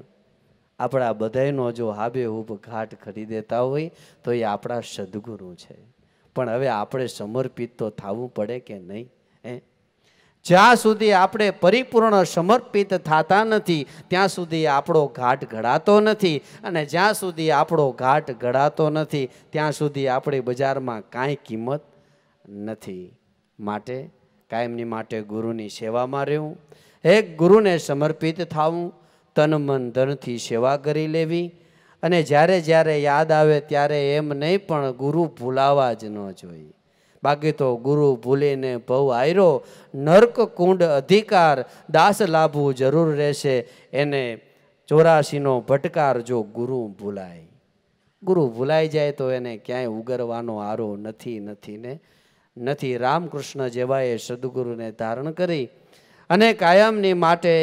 આપણા બધાનો જો હાબે હૂબ ઘાટ ખરી દેતા હોય તો એ આપણા સદગુરુ છે. પણ હવે આપણે સમર્પિત તો થવું પડે કે નહીં? જ્યાં સુધી આપણે પરિપૂર્ણ સમર્પિત થતા નથી ત્યાં સુધી આપણો ઘાટ ઘડાતો નથી, અને જ્યાં સુધી આપણો ઘાટ ઘડાતો નથી ત્યાં સુધી આપણી બજારમાં કાંઈ કિંમત નથી. માટે કાયમની માટે ગુરુની સેવામાં રહેવું, એક ગુરુને સમર્પિત થવું, તન મન ધનથી સેવા કરી લેવી, અને જ્યારે જ્યારે યાદ આવે ત્યારે એમ નહીં પણ ગુરુ ભૂલાવા જ ન જોઈએ. બાકી તો ગુરુ ભૂલીને ભવ આયરો, નર્ક કુંડ અધિકાર, દાસ લાભવું જરૂર રહેશે એને 84નો ભટકાર. જો ગુરુ ભૂલાય, ગુરુ ભૂલાઈ જાય તો એને ક્યાંય ઉગરવાનો આરો નથી. રામકૃષ્ણ જેવાએ સદગુરુને ધારણ કરી અને કાયમની માટે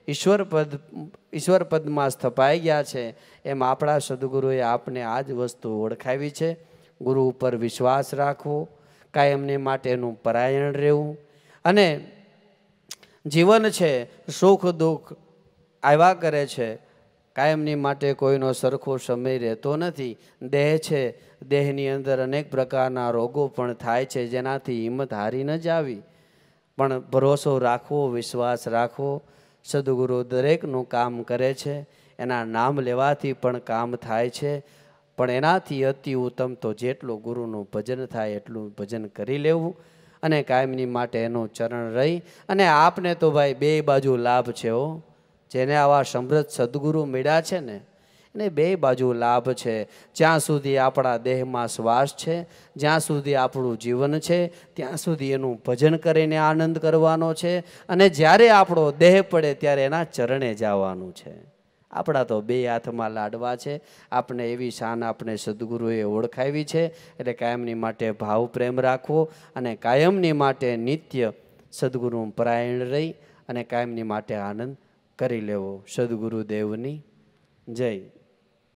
ઈશ્વર પદમાં સ્થપાઈ ગયા છે. એમ આપણા સદગુરુએ આપને આ જ વસ્તુ ઓળખાવી છે. ગુરુ ઉપર વિશ્વાસ રાખવો, કાયમની માટેનું પરાયણ રહેવું. અને જીવન છે સુખ દુઃખ આવ્યા કરે છે, કાયમની માટે કોઈનો સરખો સમય રહેતો નથી. દેહ છે, દેહની અંદર અનેક પ્રકારના રોગો પણ થાય છે, જેનાથી હિંમત હારી ન જાવી, પણ ભરોસો રાખવો, વિશ્વાસ રાખવો. સદગુરુ દરેકનું કામ કરે છે, એના નામ લેવાથી પણ કામ થાય છે. પણ એનાથી અતિ ઉત્તમ તો જેટલું ગુરુનું ભજન થાય એટલું ભજન કરી લેવું અને કાયમની માટે એનું ચરણ રહી. અને આપને તો ભાઈ બે બાજુ લાભ છે હો. જેને આવા સમૃદ્ધ સદગુરુ મળ્યા છે ને એને બે બાજુ લાભ છે. જ્યાં સુધી આપણા દેહમાં શ્વાસ છે, જ્યાં સુધી આપણું જીવન છે, ત્યાં સુધી એનું ભજન કરીને આનંદ કરવાનો છે. અને જ્યારે આપણો દેહ પડે ત્યારે એના ચરણે જવાનું છે. આપણા તો બે હાથમાં લાડવા છે. આપણે એવી શાન આપણે સદગુરુએ ઓળખાવી છે. એટલે કાયમની માટે ભાવ પ્રેમ રાખવો અને કાયમની માટે નિત્ય સદગુરુ પરાયણ રહી અને કાયમની માટે આનંદ કરી લેવો. સદગુરુદેવની જય.